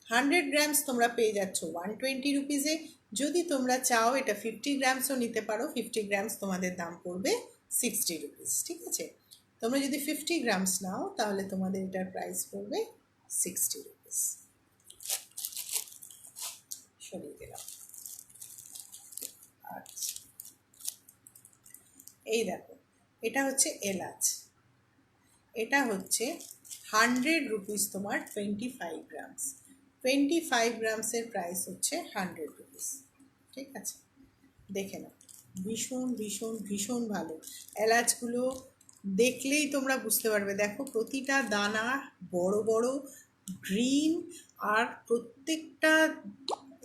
100 গ্রামস তোমরা পেয়ে যাচ্ছ 120 রুপিসে। যদি তোমরা চাও এটা 50 গ্রামসও নিতে পারো, 50 গ্রামস তোমাদের দাম পড়বে 60 রুপিস। ঠিক আছে, তোমরা যদি 50 গ্রামস নাও তাহলে তোমাদের এটার প্রাইস পড়বে 60 রুপিস। সরিয়ে দিলাম। আচ্ছা, এই দেখো, এটা হচ্ছে এলাচ। এটা হচ্ছে 100 রুপিস তোমার 25 গ্রামস। 25 গ্রামসের প্রাইস হচ্ছে 100 রুপিস। ঠিক আছে, দেখে নাও, ভীষণ ভীষণ ভীষণ ভালো। এলাচগুলো দেখলেই তোমরা বুঝতে পারবে। দেখো, প্রতিটা দানা বড় বড় গ্রিন, আর প্রত্যেকটা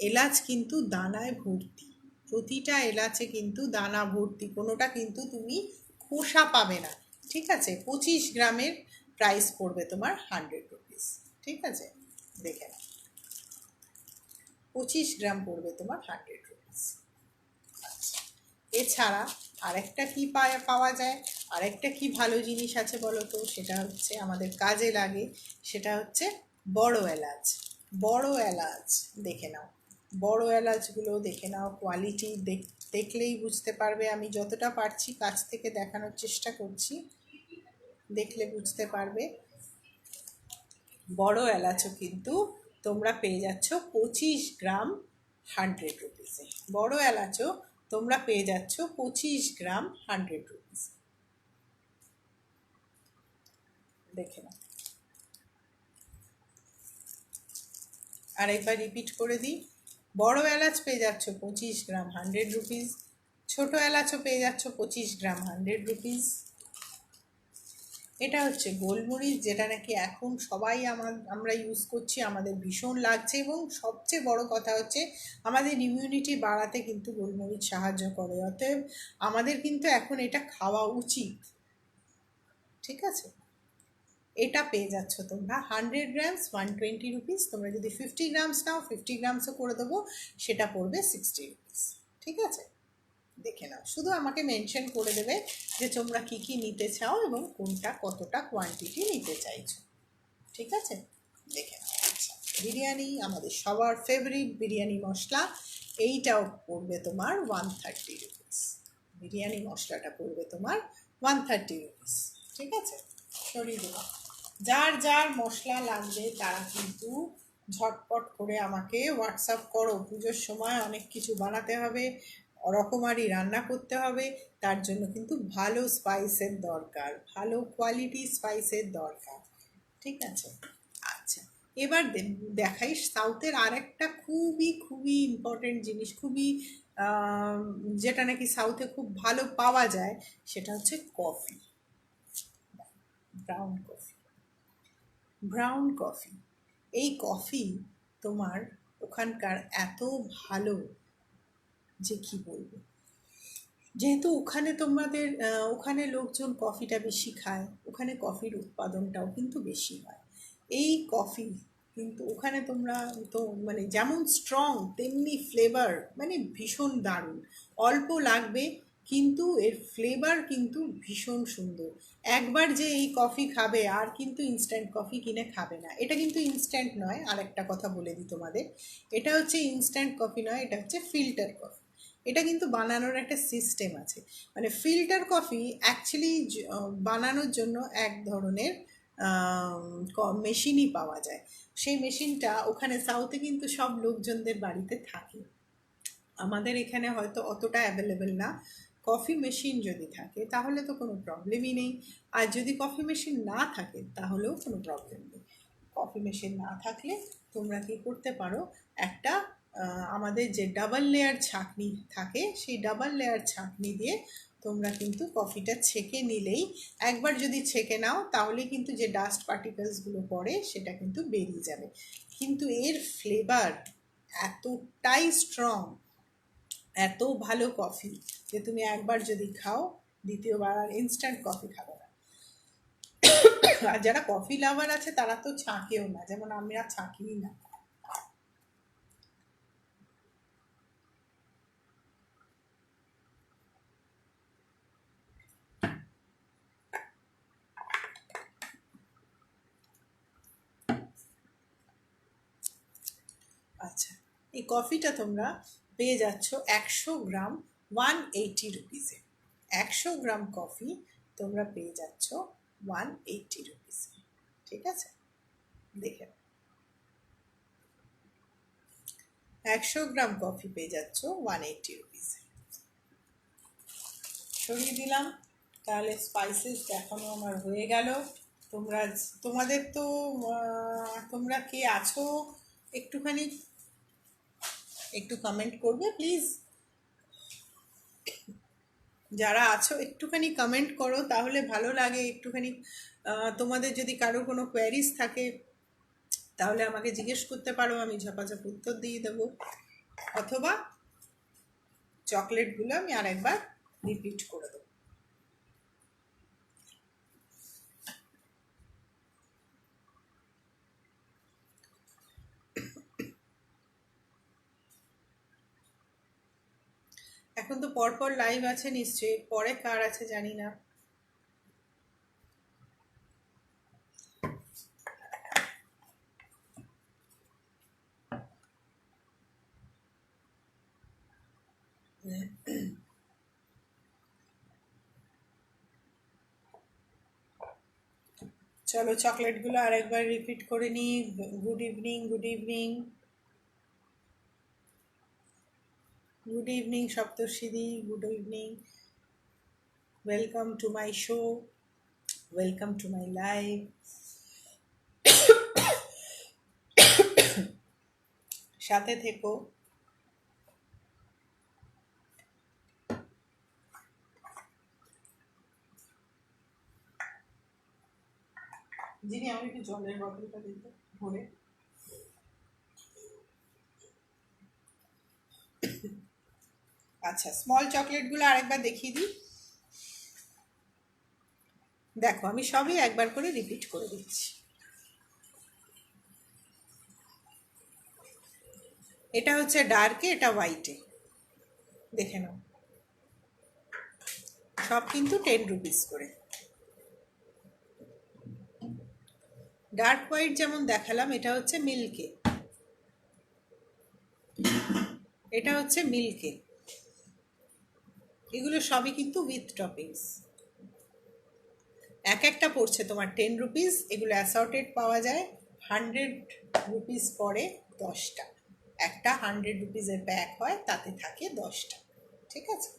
এলাচ কিন্তু দানায় ভর্তি। প্রতিটা এলাচে কিন্তু দানা ভর্তি, কোনোটা কিন্তু তুমি খোসা পাবে না। ঠিক আছে, 25 গ্রামের প্রাইস পড়বে তোমার 100 রুপিস। ঠিক আছে, দেখে নাও, 25 গ্রাম পড়বে তোমার 100 রুপিস। এছাড়া আরেকটা কি পাওয়া যায়, আরেকটা কি ভালো জিনিস আছে বলো তো, সেটা হচ্ছে আমাদের কাজে লাগে, সেটা হচ্ছে বড় এলাচ। বড় এলাচ দেখে নাও, বড় এলাচগুলো দেখে নাও, কোয়ালিটি দেখলেই বুঝতে পারবে। আমি যতটা পারছি কাছ থেকে দেখানোর চেষ্টা করছি, দেখলে বুঝতে পারবে। বড় এলাচও কিন্তু তোমরা পেয়ে যাচ্ছ 25 গ্রাম 100 রুপিসে। বড় এলাচও তোমরা পেয়ে যাচ্ছ 25 গ্রাম 100 রুপিস। দেখে নাও, আরেকবার রিপিট করে দিই, বড় এলাচ পেয়ে যাচ্ছ 25 গ্রাম 100 রুপিস, ছোটো এলাচও পেয়ে যাচ্ছ 25 গ্রাম 100 রুপিস। এটা হচ্ছে গোলমরিচ, যেটা নাকি এখন সবাই আমরা ইউজ করছি, আমাদের ভীষণ লাগছে, এবং সবচেয়ে বড় কথা হচ্ছে আমাদের ইমিউনিটি বাড়াতে কিন্তু গোলমরিচ সাহায্য করে। অতএব আমাদের কিন্তু এখন এটা খাওয়া উচিত। ঠিক আছে, এটা পেয়ে যাচ্ছ তোমরা 100 গ্রামস 120 রুপিস। তোমরা যদি 50 গ্রামস নাও, 50 গ্রামসও করে দেবো, সেটা পড়বে 60 রুপিস। ঠিক আছে, দেখে নাও, শুধু আমাকে মেনশন করে দেবে যে তোমরা কি কি নিতে চাও এবং কোনটা কতটা কোয়ান্টিটি নিতে চাইছো। ঠিক আছে, দেখে নাও। আচ্ছা, বিরিয়ানি, আমাদের সবার ফেভারিট বিরিয়ানি মশলা, এইটাও পড়বে তোমার 130 রুপিস। বিরিয়ানি মশলাটা পড়বে তোমার 130 রুপিস। ঠিক আছে, সরিয়ে দেবো। যার যার মশলা লাগবে তারা কিন্তু ঝটপট করে আমাকে হোয়াটসঅ্যাপ করো। পুজোর সময় অনেক কিছু বানাতে হবে, রকমারি রান্না করতে হবে, তার জন্য কিন্তু ভালো স্পাইসের দরকার, ভালো কোয়ালিটি স্পাইসের দরকার। ঠিক আছে, আচ্ছা, এবার দেখাই সাউথের আর একটা খুবই খুবই ইম্পর্টেন্ট জিনিস, খুবই যেটা নাকি সাউথে খুব ভালো পাওয়া যায়, সেটা হচ্ছে coffee, brown coffee. Brown coffee, এই কফি তোমার ওখানকার এত ভালো যে কি বলবো। যেহেতু ওখানে তোমাদের ওখানে লোকজন কফিটা বেশি খায়, ওখানে কফির উৎপাদনটাও কিন্তু বেশি হয়। এই কফি কিন্তু ওখানে তোমরা তো মানে যেমন স্ট্রং তেমনি ফ্লেভার, মানে ভীষণ দারুণ। অল্প লাগবে কিন্তু এর ফ্লেভার কিন্তু ভীষণ সুন্দর। একবার যে এই কফি খাবে আর কিন্তু ইনস্ট্যান্ট কফি কিনে খাবে না। এটা কিন্তু ইনস্ট্যান্ট নয়, আর একটা কথা বলে দিই তোমাদের, এটা হচ্ছে ইনস্ট্যান্ট কফি নয়, এটা হচ্ছে ফিল্টার কফি। এটা কিন্তু বানানোর একটা সিস্টেম আছে। মানে ফিল্টার কফি অ্যাকচুয়ালি বানানোর জন্য এক ধরনের মেশিনই পাওয়া যায়। সেই মেশিনটা ওখানে সাউথে কিন্তু সব লোকজনদের বাড়িতে থাকে, আমাদের এখানে হয়তো অতটা অ্যাভেলেবেল না। কফি মেশিন যদি থাকে তাহলে তো কোনো প্রবলেমই নেই, আর যদি কফি মেশিন না থাকে তাহলেও কোনো প্রবলেম নেই। কফি মেশিন না থাকলে তোমরা কী করতে পারো, একটা আমাদের যে ডাবল লেয়ার ছাঁকনি থাকে, সেই ডাবল লেয়ার ছাঁকনি দিয়ে তোমরা কিন্তু কফিটা ছেঁকে নিলেই, একবার যদি ছেঁকে নাও তাহলে কিন্তু যে ডাস্ট পার্টিকেলসগুলো পড়ে সেটা কিন্তু বেরিয়ে যাবে। কিন্তু এর ফ্লেভার এতটাই স্ট্রং, এত ভালো কফি যে তুমি একবার যদি খাও দ্বিতীয়বার আর ইনস্ট্যান্ট কফি খাবে না। আর যারা কফি লাভার আছে তারা তো ছাঁকেও না, যেমন আমরা ছাঁকিই না। আচ্ছা, এই কফিটা তোমরা পেয়ে যাচ্ছ 100 গ্রাম 180 রুপিসে। 100 গ্রাম কফি তোমরা পেয়ে যাচ্ছ 180 রুপিসে। ঠিক আছে, দেখে 100 গ্রাম কফি পেয়ে যাচ্ছ 180 রুপিসে। সরিয়ে দিলাম। তাহলে স্পাইসেস দেখানো আমার হয়ে গেল। তোমাদের তো তোমরা কে আছো একটুখানি একটু কমেন্ট করবে প্লিজ। যারা আছো একটুখানি কমেন্ট করো, তাহলে ভালো লাগে একটুখানি। তোমাদের যদি কারো কোনো কোয়ারিজ থাকে তাহলে আমাকে জিজ্ঞেস করতে পারো, আমি ঝপাঝপ উত্তর দিয়ে দেবো। অথবা চকলেটগুলো আমি আর একবার রিপিট করে দেবো। এখন তো পরপর লাইভ আছে নিশ্চয়ই, পরে কার আছে জানি না। চলো চকলেটগুলো আরেকবার রিপিট করে নিই। Good evening, good evening, good evening সপ্তর্ষিদি, good evening. Welcome to my show, welcome to my live. সাথে থেকো। যিনি আমি একটু জলের বোতলটা দিতে ভরে। আচ্ছা, স্মল চকলেটগুলো আরেকবার দেখিয়ে দিই। দেখো আমি সবই একবার করে রিপিট করে দিচ্ছি। এটা হচ্ছে ডার্কে, এটা হোয়াইটে, দেখে নাও। সব কিন্তু 10 রুপিস করে। ডার্ক হোয়াইট যেমন দেখালাম, এটা হচ্ছে মিল্কে, এটা হচ্ছে মিল্কে। এগুলো সবই কিন্তু উইথ টপিংস। এক একটা পড়ছে তোমার 10 রুপিস। এগুলো অ্যাসর্টেড পাওয়া যায়। 100 রুপিস পরে 10টা। একটা 100 রুপিসের প্যাক হয়, তাতে থাকে 10টা। ঠিক আছে,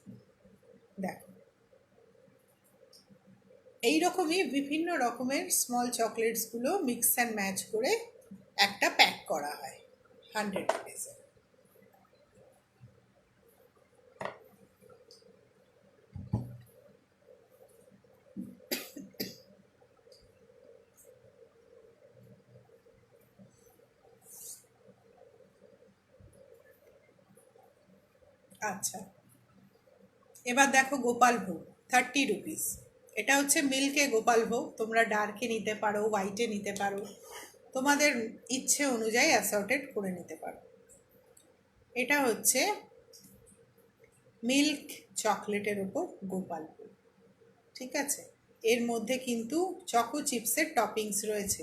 দেখো এইরকমই বিভিন্ন রকমের স্মল চকলেটসগুলো মিক্স অ্যান্ড ম্যাচ করে একটা প্যাক করা হয় 100 রুপিসের। আচ্ছা, এবার দেখো গোপাল ভোগ 30 রুপিস। এটা হচ্ছে মিল্কে গোপাল ভোগ। তোমরা ডার্কে নিতে পারো, হোয়াইটে নিতে পারো, তোমাদের ইচ্ছে অনুযায়ী অ্যাসর্টেড করে নিতে পারো। এটা হচ্ছে মিল্ক চকলেটের ওপর গোপাল ভোগ। ঠিক আছে, এর মধ্যে কিন্তু চকো চিপসের টপিংস রয়েছে।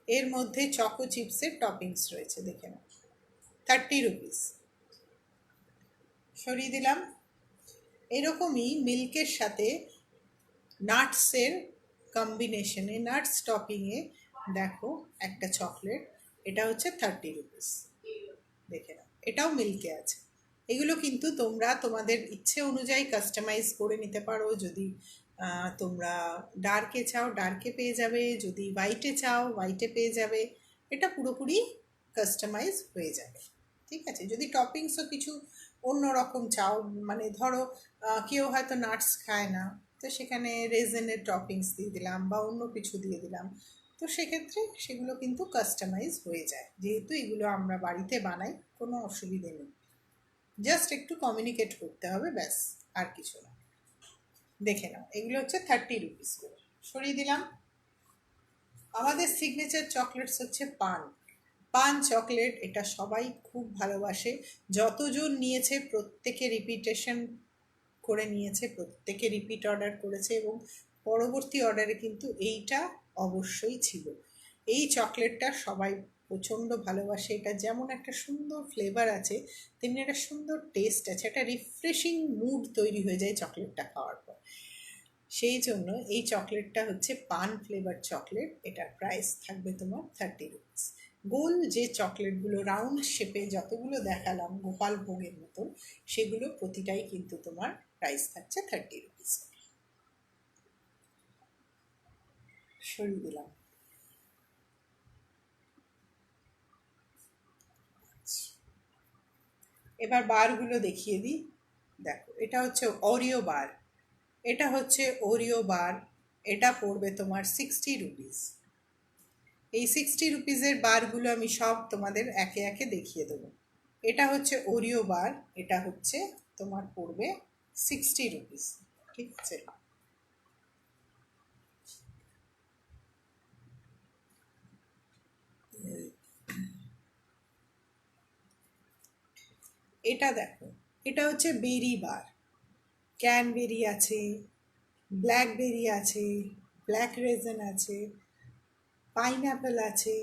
এর মধ্যে চকো চিপসের টপিংস রয়েছে, দেখে নাও। 30 রুপিস। সরিয়ে দিলাম। এরকমই মিল্কের সাথে নাটসের কম্বিনেশনে, নাটস টপিংয়ে দেখো একটা চকলেট। এটা হচ্ছে 30 রুপিস, দেখে নাও। এটাও মিল্কে আছে। এগুলো কিন্তু তোমরা তোমাদের ইচ্ছে অনুযায়ী কাস্টমাইজ করে নিতে পারো। যদি তোমরা ডার্কে চাও ডার্কে পেয়ে যাবে, যদি হোয়াইটে চাও হোয়াইটে পেয়ে যাবে। এটা পুরোপুরি কাস্টমাইজ হয়ে যাবে। ঠিক আছে, যদি টপিংসও কিছু অন্য রকম চাও, মানে ধরো কেউ হয়তো নাটস খায় না, তো সেখানে রেজেনের টপিংস দিয়ে দিলাম বা অন্য কিছু দিয়ে দিলাম, তো সেক্ষেত্রে সেগুলো কিন্তু কাস্টমাইজ হয়ে যায়। যেহেতু এগুলো আমরা বাড়িতে বানাই, কোনো অসুবিধে নেই। জাস্ট একটু কমিউনিকেট করতে হবে, ব্যাস, আর কিছু না। দেখে নাও, এগুলো হচ্ছে 30 রুপিস করে। সরিয়ে দিলাম। আমাদের সিগনেচার চকলেটস হচ্ছে পান। পান চকলেট, এটা সবাই খুব ভালোবাসে। যতজন নিয়েছে প্রত্যেকে রিপিটেশন করে নিয়েছে, প্রত্যেকে রিপিট অর্ডার করেছে, এবং পরবর্তী অর্ডারে কিন্তু এইটা অবশ্যই ছিল। এই চকলেটটা সবাই প্রচণ্ড ভালোবাসে। এটা যেমন একটা সুন্দর ফ্লেভার আছে, তেমনি একটা সুন্দর টেস্ট আছে, একটা রিফ্রেশিং মুড তৈরি হয়ে যায় চকলেটটা খাওয়ার পর। সেই জন্য এই চকলেটটা হচ্ছে পান ফ্লেভার চকলেট। এটার প্রাইস থাকবে তোমার 30 রুপিস। গোল যে চকলেটগুলো রাউন্ড শেপে যতগুলো দেখালাম গোপাল ভোগের মতন, সেগুলো প্রতিটাই কিন্তু তোমার প্রাইস থাকছে 30 রুপিস। সরিয়ে দিলাম। এবার বারগুলো দেখিয়ে দিই। দেখো, এটা হচ্ছে ওরিও বার। এটা হচ্ছে ওরিও বার। এটা পড়বে তোমার 60 রুপিস। এই 60 রুপিসের বারগুলো আমি সব তোমাদের একে একে দেখিয়ে দেবো। এটা হচ্ছে ওরিও বার। এটা হচ্ছে তোমার পড়বে 60 রুপিস। ঠিক আছে, এটা দেখো, এটা হচ্ছে বেরি বার। ক্যানবেরি আছে, ব্ল্যাকবেরি আছে, ব্ল্যাক রেজন আছে, পাইনঅ্যাপেল আছে,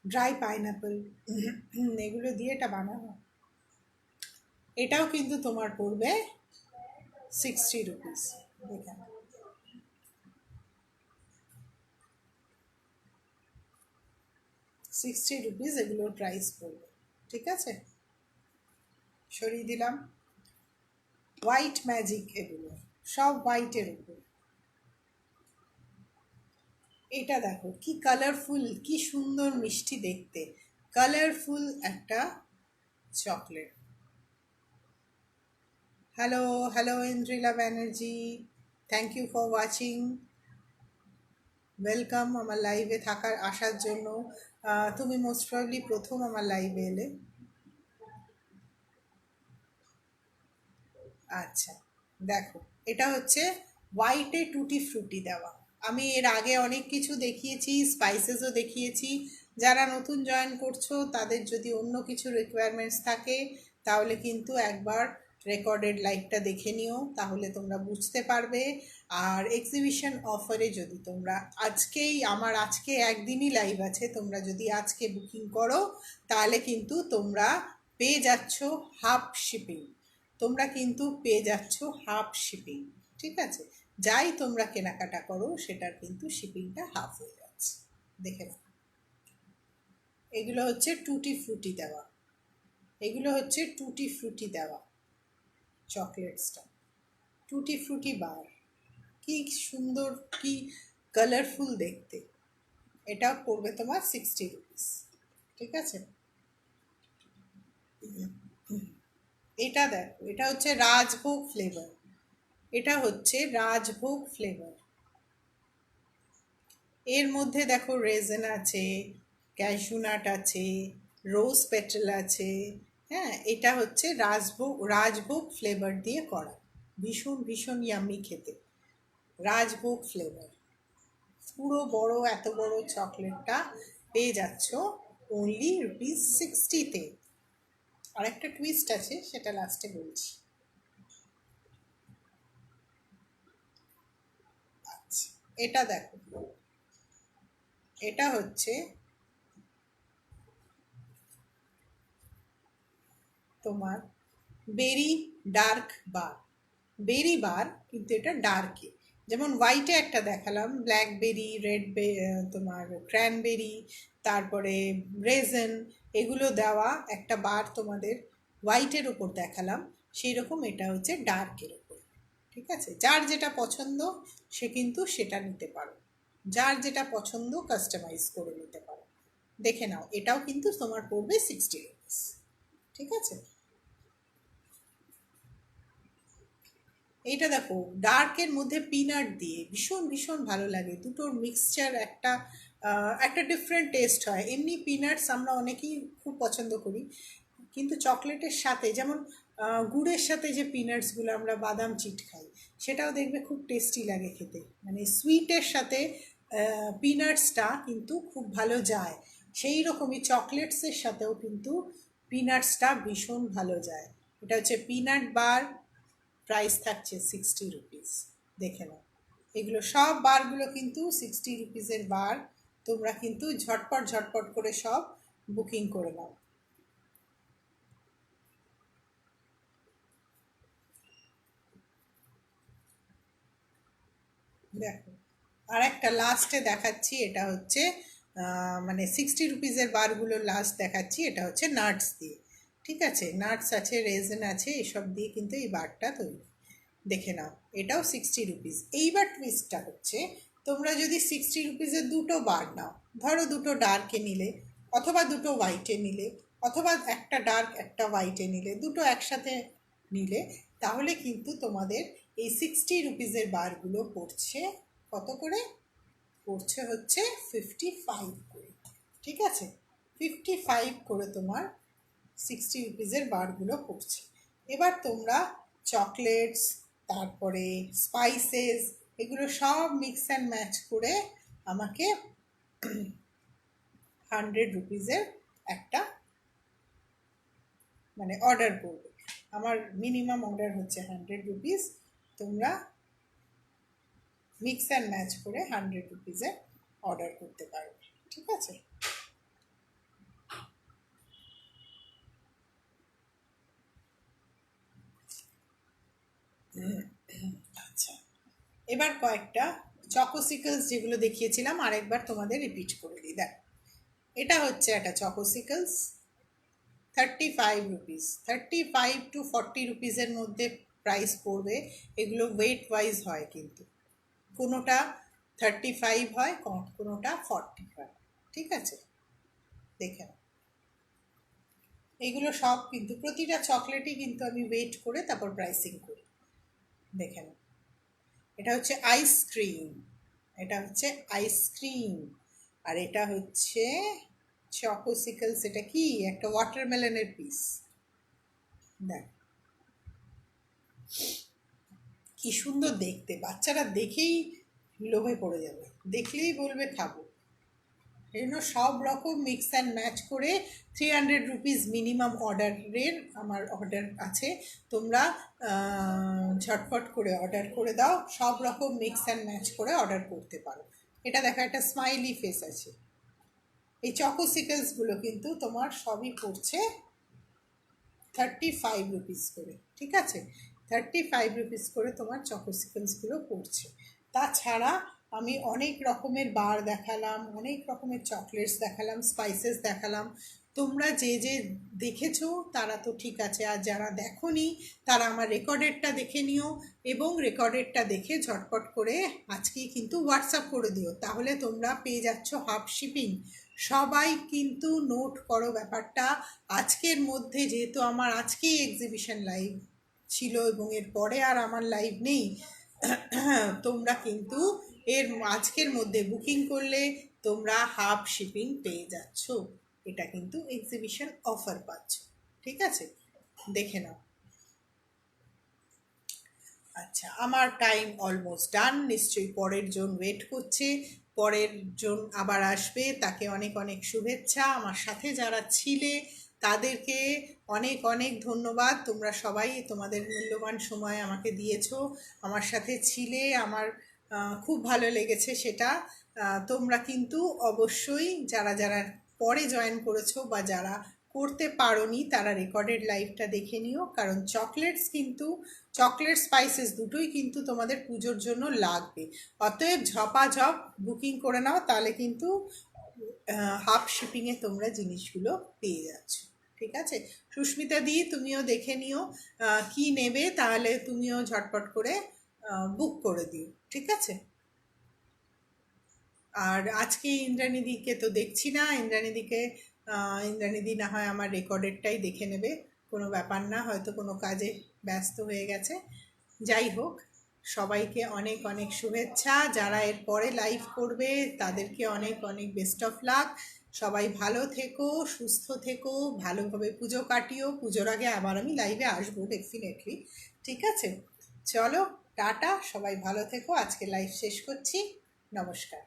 ড্রাই পাইনঅ্যাপেল, এগুলো দিয়ে এটা বানানো। এটাও কিন্তু তোমার পড়বে 60 রুপিস। দেখেন, 60 রুপিস এগুলোর প্রাইস পড়বে। ঠিক আছে, সরিয়ে দিলাম। হোয়াইট ম্যাজিক, এগুলো সব হোয়াইটের উপর। এটা দেখো কি কালারফুল, কি সুন্দর মিষ্টি দেখতে, কালারফুল একটা chocolate. Hello hello Indrila Banerjee, thank you for watching. Welcome আমার লাইভে আসার জন্য। তুমি মোস্ট প্রবলি প্রথম আমার লাইভে এলে। আচ্ছা, দেখো, এটা হচ্ছে হোয়াইটে টুটি ফ্রুটি দেওয়া। আমি এর আগে অনেক কিছু দেখিয়েছি, স্পাইসেসও দেখিয়েছি। যারা নতুন জয়েন করছো, তাদের যদি অন্য কিছু রিকোয়ারমেন্টস থাকে, তাহলে কিন্তু একবার রেকর্ডেড লাইভটা দেখে নিও, তাহলে তোমরা বুঝতে পারবে। আর এক্সিবিশন অফারে যদি তোমরা আজকে একদিনই লাইভ আছে, তোমরা যদি আজকে বুকিং করো, তাহলে কিন্তু তোমরা পেয়ে যাচ্ছ হাফ শিপিং। তোমরা কিন্তু পেয়ে যাচ্ছ হাফ শিপিং, ঠিক আছে? যাই তোমরা কেনাকাটা করো সেটার কিন্তু শিপিংটা হাফ হয়ে যাচ্ছে। দেখে নাও, এগুলো হচ্ছে টুটি ফ্রুটি দেওয়া, এগুলো হচ্ছে টুটি ফ্রুটি দেওয়া চকলেটসটা, টুটি ফ্রুটি বার। কি সুন্দর, কি কালারফুল দেখতে। এটা পড়বে তোমার 60 রুপিস, ঠিক আছে? এটা দেখো, এটা হচ্ছে রাজভোগ ফ্লেভার, এটা হচ্ছে রাজভোগ ফ্লেভার। এর মধ্যে দেখো রেজেন আছে, ক্যাশু নাট আছে, রোজ পেটাল আছে। হ্যাঁ, এটা হচ্ছে রাজভোগ, রাজভোগ ফ্লেভার দিয়ে করা, ভীষণ ভীষণ ইয়াম্মি খেতে। রাজভোগ ফ্লেভার, পুরো বড়, এত বড় চকলেটটা পেয়ে যাচ্ছ অনলি ₹60-তে। আর একটা টুইস্ট আছে, সেটা লাস্টে বলছি। আচ্ছা, এটা দেখো, এটা হচ্ছে তোমার বেরি ডার্ক বার, বেরি বার, কিন্তু এটা ডার্কে। যেমন হোয়াইটে একটা দেখালাম, ব্ল্যাকবেরি, রেড, তোমার ক্র্যানবেরি, তারপরে রেজন, এগুলো দেওয়া একটা বার তোমাদের হোয়াইটের ওপর দেখালাম, সেই রকম এটা হচ্ছে ডার্কের ওপর, ঠিক আছে? যার যেটা পছন্দ সে কিন্তু সেটা নিতে পারো, যার যেটা পছন্দ কাস্টমাইজ করে নিতে পারো। দেখে নাও, এটাও কিন্তু তোমার পড়বে 60 রুপিস, ঠিক আছে? এইটা দেখো, ডার্কের মধ্যে পিনাট দিয়ে ভীষণ ভীষণ ভালো লাগে, দুটোর মিক্সচার একটা, একটা ডিফারেন্ট টেস্ট হয়। এমনি পিনাটস আমরা অনেকেই খুব পছন্দ করি, কিন্তু চকলেটের সাথে, যেমন গুড়ের সাথে যে পিনাটসগুলো আমরা বাদাম চিট খাই, সেটাও দেখবে খুব টেস্টি লাগে খেতে, মানে সুইটের সাথে পিনাটসটা কিন্তু খুব ভালো যায়। সেই রকমই চকলেটসের সাথেও কিন্তু পিনাটসটা ভীষণ ভালো যায়। এটা হচ্ছে পিনাট বার, প্রাইস থাকছে 60 রুপিস। দেখে নাও, এগুলো সব বারগুলো কিন্তু 60 রুপিসের বার। তোমরা কিন্তু ঝটপট ঝটপট করে সব বুকিং করে নাও। দেখো, আর একটা লাস্টে দেখাচ্ছি, এটা হচ্ছে মানে 60 রুপিসের বারগুলো লাস্ট দেখাচ্ছি, এটা হচ্ছে নাটস দিয়ে, ঠিক আছে? নাটস আছে, রেজন আছে, এসব দিয়ে কিন্তু এই বারটা তৈরি। দেখে নাও, এটাও 60 রুপিস। এইবার টুইস্টটা হচ্ছে, তোমরা যদি 60 রুপিসের দুটো বার নাও, ধরো দুটো ডার্কে নিলে, অথবা দুটো হোয়াইটে নিলে, অথবা একটা ডার্ক একটা হোয়াইটে নিলে, দুটো একসাথে নিলে, তাহলে কিন্তু তোমাদের এই 60 রুপিসের বারগুলো পড়ছে কত করে? পড়ছে হচ্ছে 55 করে, ঠিক আছে? 55 করে তোমার 60 রুপিসের বারগুলো পড়ছে। এবার তোমরা চকলেটস, তারপরে স্পাইসেস, এগুলো সব মিক্স অ্যান্ড ম্যাচ করে আমাকে 100 রুপিসের একটা মানে অর্ডার করবে। আমার মিনিমাম অর্ডার হচ্ছে 100 রুপিস। তোমরা মিক্স অ্যান্ড ম্যাচ করে 100 রুপিসে অর্ডার করতে পারবে, ঠিক আছে? আচ্ছা, এবার কয়েকটা চকোসিকলস যেগুলো দেখিয়েছিলাম আরেকবার তোমাদের রিপিট করে দিই। দেখ, এটা হচ্ছে একটা চকোসিকলস, 35 রুপিস, 35 to 40 রুপিসের মধ্যে প্রাইস পড়বে। এগুলো ওয়েট ওয়াইজ হয়, কিন্তু কোনোটা 35 হয়, কোনোটা 40 হয়, ঠিক আছে? দেখে নাও, এগুলো সব কিন্তু প্রতিটা চকলেটই কিন্তু আমি ওয়েট করে তারপর প্রাইসিং করি। দেখে নাও, এটা হচ্ছে আইসক্রিম, এটা হচ্ছে আইসক্রিম। আর এটা হচ্ছে চকোসিকলস, এটা কি একটা ওয়াটারমেলনের পিস। দেখ, কি সুন্দর দেখতে, বাচ্চারা দেখেই লোভে পড়ে যাবে, দেখলেই বলবে খাবো। এই জন্য সব রকম মিক্স অ্যান্ড ম্যাচ করে 300 রুপিস মিনিমাম অর্ডারের আমার অর্ডার আছে। তোমরা ঝটফট করে অর্ডার করে দাও, সব রকম মিক্স অ্যান্ড ম্যাচ করে অর্ডার করতে পারো। এটা দেখো, একটা স্মাইলি ফেস আছে। এই চকোসিকলসগুলো কিন্তু তোমার সবই পড়ছে 35 রুপিস করে, ঠিক আছে? 35 রুপিস করে তোমার চকো সিকোয়েন্সগুলো পড়ছে। তাছাড়া আমি অনেক রকমের বার দেখালাম, অনেক রকমের চকলেটস দেখালাম, স্পাইসেস দেখালাম। তোমরা যে যে দেখেছো তারা তো ঠিক আছে, আর যারা দেখোনি তারা আমার রেকর্ডেডটা দেখে নিও, এবং রেকর্ডেডটা দেখে ঝটপট করে আজকেই কিন্তু হোয়াটসঅ্যাপ করে দিও, তাহলে তোমরা পেয়ে যাচ্ছ হাফ শিপিং। সবাই কিন্তু নোট করো ব্যাপারটা। আজকের মধ্যে, যেহেতু আমার আজকেই এক্সিবিশন লাইভ ছিল এবং এর পরে আর আমার লাইভ নেই, তোমরা কিন্তু এর আজকের মধ্যে বুকিং করলে তোমরা হাফ শিপিং পেয়ে যাচ্ছ। এটা কিন্তু এক্সিবিশন অফার পাচ্ছ, ঠিক আছে? দেখে নাও। আচ্ছা, আমার টাইম অলমোস্ট ডান, নিশ্চয়ই পরের জন ওয়েট করছে। পরের জন আবার আসবে, তাকে অনেক অনেক শুভেচ্ছা। আমার সাথে যারা ছিলে তাদেরকে অনেক অনেক ধন্যবাদ। তোমরা সবাই তোমাদের মূল্যবান সময় আমাকে দিয়েছো, আমার সাথে ছিলে, আমার খুব ভালো লেগেছে সেটা। তোমরা কিন্তু অবশ্যই যারা যারা পরে জয়েন করেছো বা যারা করতে পারোনি তারা রেকর্ডেড লাইভটা দেখে নিও, কারণ চকলেটস কিন্তু, চকলেট স্পাইসেস দুটোই কিন্তু তোমাদের পুজোর জন্য লাগবে। অতএব ঝপাঝপ বুকিং করে নাও, তাহলে কিন্তু হাফ শিপিংয়ে তোমরা জিনিসগুলো পেয়ে যাচ্ছ, ঠিক আছে? সুস্মিতা দি, তুমিও দেখে নিও কি নেবে, তাহলে তুমিও ঝটপট করে বুক করে দিও, ঠিক আছে? আর আজকে ইন্দ্রাণীদিকে তো দেখছি না, ইন্দ্রাণীদি না হয় আমার রেকর্ডেডটাই দেখে নেবে, কোনো ব্যাপার না, হয়তো কোনো কাজে ব্যস্ত হয়ে গেছে। যাই হোক, সবাইকে অনেক অনেক শুভেচ্ছা। যারা এর পরে লাইভ করবে তাদেরকে অনেক অনেক বেস্ট অফ লাক। সবাই ভালো থেকো, সুস্থ থেকো, ভালোভাবে পুজো কাটিও। পুজোর আগে আবার আমি লাইভে আসবো ডেফিনেটলি, ঠিক আছে? চলো, টাটা, সবাই ভালো থেকো। আজকে লাইভ শেষ করছি। নমস্কার।